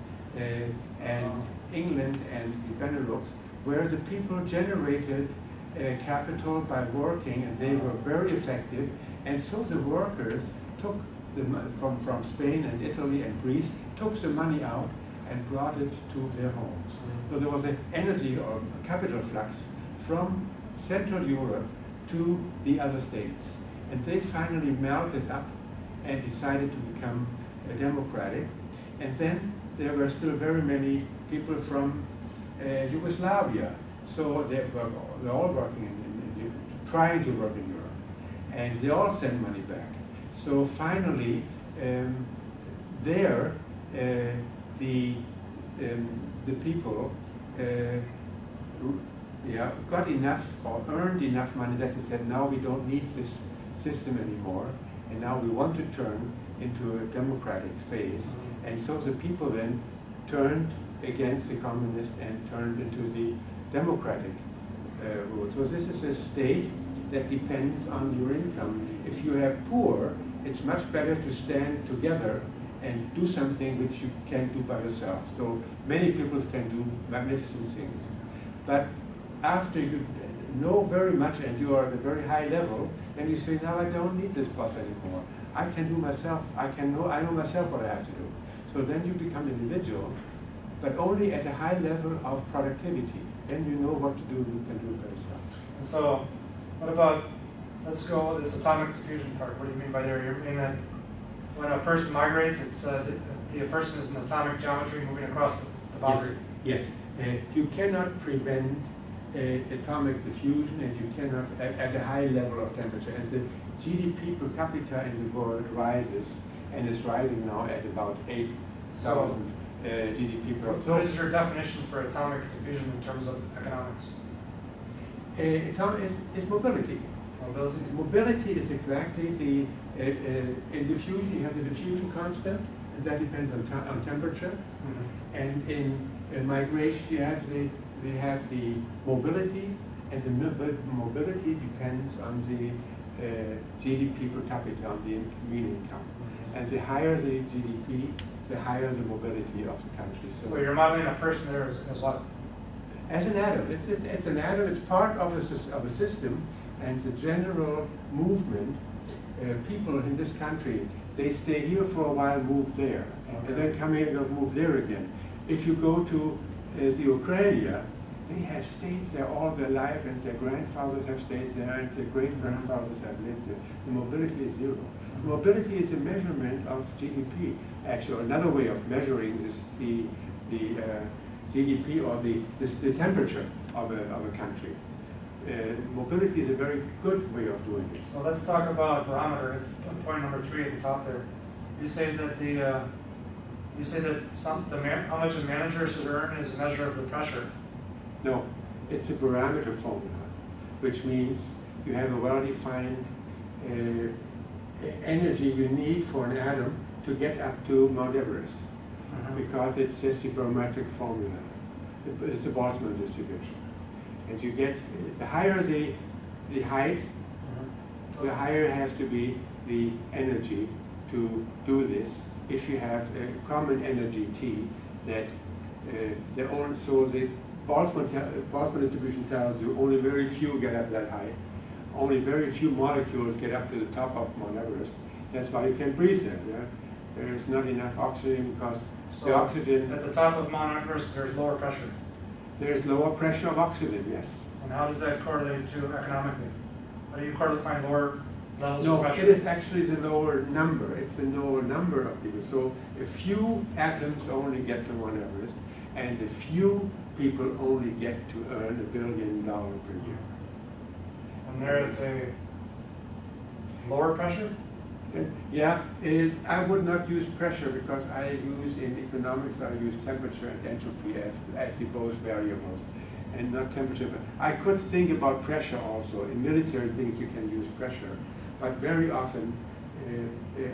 England and the Benelux, where the people generated capital by working, and they were very effective. And so the workers took the from Spain and Italy and Greece, took the money out and brought it to their homes. So there was an energy or capital flux from Central Europe to the other states. And they finally melted up and decided to become democratic. And then there were still very many people from Yugoslavia. So they're all working, trying to work in Europe. And they all send money back. So finally, there, the people got enough or earned enough money that they said, now we don't need this system anymore, and now we want to turn into a democratic phase. And so the people then turned against the communists and turned into the democratic rule. So this is a state that depends on your income. If you are poor, it's much better to stand together and do something which you can't do by yourself. So many people can do magnificent things. But after you know very much and you are at a very high level, then you say, now I don't need this boss anymore. I can do myself, I know myself what I have to do. So then you become individual, but only at a high level of productivity. Then you know what to do, you can do better stuff. And so, what about, let's go with this atomic diffusion part. What do you mean by there? You mean that when a person migrates, it's the person is in atomic geometry moving across the boundary? Yes. You cannot prevent atomic diffusion, and you cannot at a high level of temperature. And the GDP per capita in the world rises, and is rising now at about 8,000 GDP per capita. What is your definition for atomic diffusion in terms of economics? It's mobility. Mobility? Mobility is exactly the, in diffusion you have the diffusion constant, and that depends on temperature. Mm-hmm. And in migration you have the mobility, and the mobility depends on the GDP per capita, on the mean income. Mm-hmm. And the higher the GDP, the higher the mobility of the country. So you're modeling a person there as what? As an atom. It's an atom. It's part of a system, and the general movement. People in this country, they stay here for a while, move there, and then come here and move there again. If you go to the Ukraine, they have stayed there all their life, and their grandfathers have stayed there, and their great-grandfathers have lived there. The mobility is zero. Mobility is a measurement of GDP. Actually, another way of measuring this, the GDP or the temperature of a country. Mobility is a very good way of doing it. So let's talk about barometer. Point number 3 at the top there. You say that how much a manager should earn is a measure of the pressure. No, it's a parameter formula, which means you have a well-defined energy you need for an atom to get up to Mount Everest, because it's just the barometric formula. It's the Boltzmann distribution. And you get, the higher the height, the higher has to be the energy to do this. If you have a common energy T, that so the Boltzmann distribution tells you only very few get up that high. Only very few molecules get up to the top of Mount Everest. That's why you can breathe there. Yeah? There is not enough oxygen because the oxygen... At the top of Mount Everest, there's lower pressure. There's lower pressure of oxygen, yes. And how does that correlate to economically? How do you find lower levels of pressure? No, it is actually the lower number. It's the lower number of people. So a few atoms only get to Mount Everest, and a few people only get to earn $1 billion per year. And they're at a lower pressure? Yeah, I would not use pressure because I use in economics, I use temperature and entropy as the both variables, and not temperature. But I could think about pressure also. In military things you can use pressure, but very often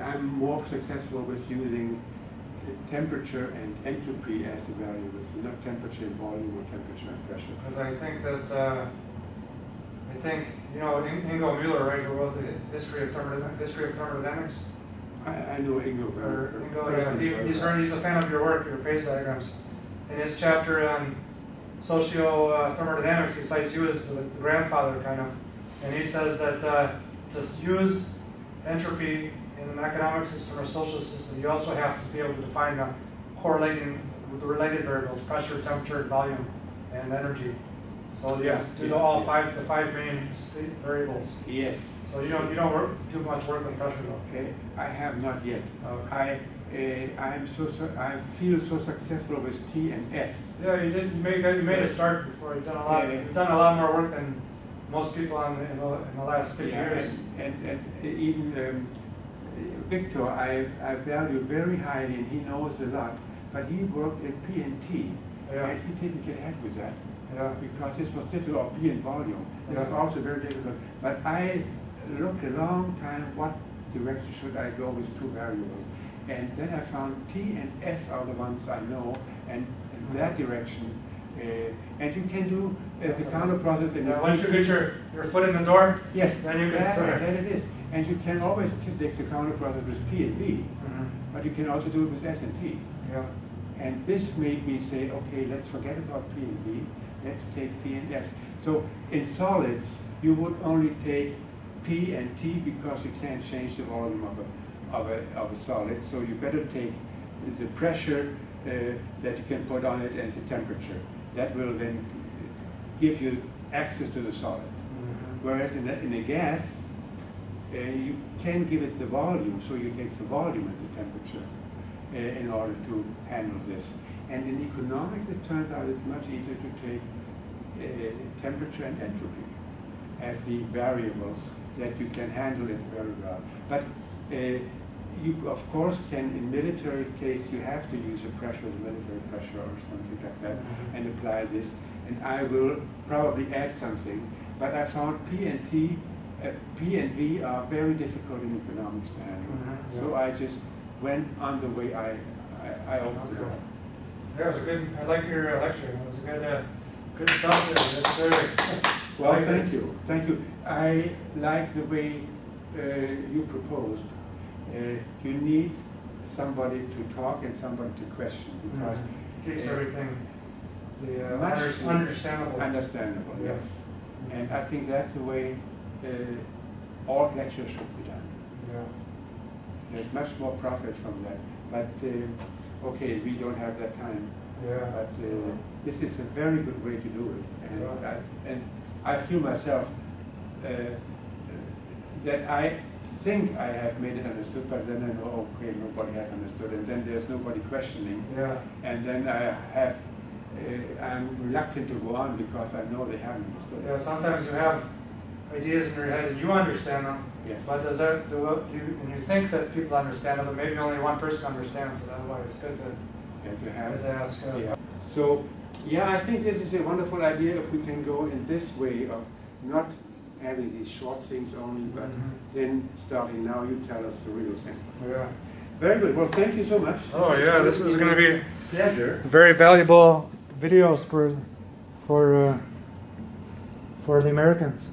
I'm more successful with using temperature and entropy as the variables, not temperature and volume or temperature and pressure. Because I think that you know Ingo Müller, right, who wrote the history of thermodynamics. I know Ingo. He's a fan of your work, your phase diagrams. In his chapter on socio-thermodynamics, he cites you as the grandfather, kind of, and he says that to use entropy in an economic system or social system, you also have to be able to define correlating with the related variables: pressure, temperature, volume, and energy. So you have to do the five main variables. Yes. So you don't do much work on pressure though. Okay, I have not yet. Okay. I feel so successful with T and S. Yeah, you did. You made a start before. You've done a lot. You've done a lot more work than most people in the last 50 years. And even Victor, I value very highly, and he knows a lot. But he worked at P and T, and he didn't get ahead with that. Yeah. Because this was difficult, P and volume. This was also very difficult. But I looked a long time, what direction should I go with two variables? And then I found T and S are the ones I know, and in that direction. And you can do the counter process. Once you get your foot in the door, yes, then you can start. Then it is. And you can always take the counter process with P and B, but you can also do it with S and T. Yeah. And this made me say, okay, let's forget about P and B. Let's take T and S. So in solids, you would only take P and T because you can't change the volume of a solid. So you better take the pressure that you can put on it and the temperature. That will then give you access to the solid. Whereas in a gas, you can give it the volume, so you take the volume and the temperature in order to handle this. And in economics, it turns out it's much easier to take temperature and entropy as the variables that you can handle it very well. But you, of course, can, in military case, you have to use a pressure, the military pressure or something like that, and apply this. And I will probably add something, but I found P and V are very difficult in economics to handle. So I just went on the way I opened it up. Yeah, it was a good. I like your lecture. It was a good stuff there. That's very. Well, thank you. Thank you. I like the way you proposed. You need somebody to talk and somebody to question, because keeps everything understandable. Understandable, yes. And I think that's the way all lectures should be done. Yeah. There's much more profit from that. But okay, we don't have that time. Yeah. But this is a very good way to do it. And I feel myself that I think I have made it understood, but then I know, okay, nobody has understood, and then there's nobody questioning. Yeah. And then I'm reluctant to go on because I know they haven't understood. Yeah. Sometimes you have ideas in your head and you understand them. Yes. But does that you think that people understand them, but maybe only one person understands, so that's why it's good to ask. Yeah. So, yeah, I think this is a wonderful idea if we can go in this way of not having these short things only, but then starting now, you tell us the real thing. Yeah. Very good. Well, thank you so much. Oh yeah, this is going to be pleasure. Very valuable videos for the Americans.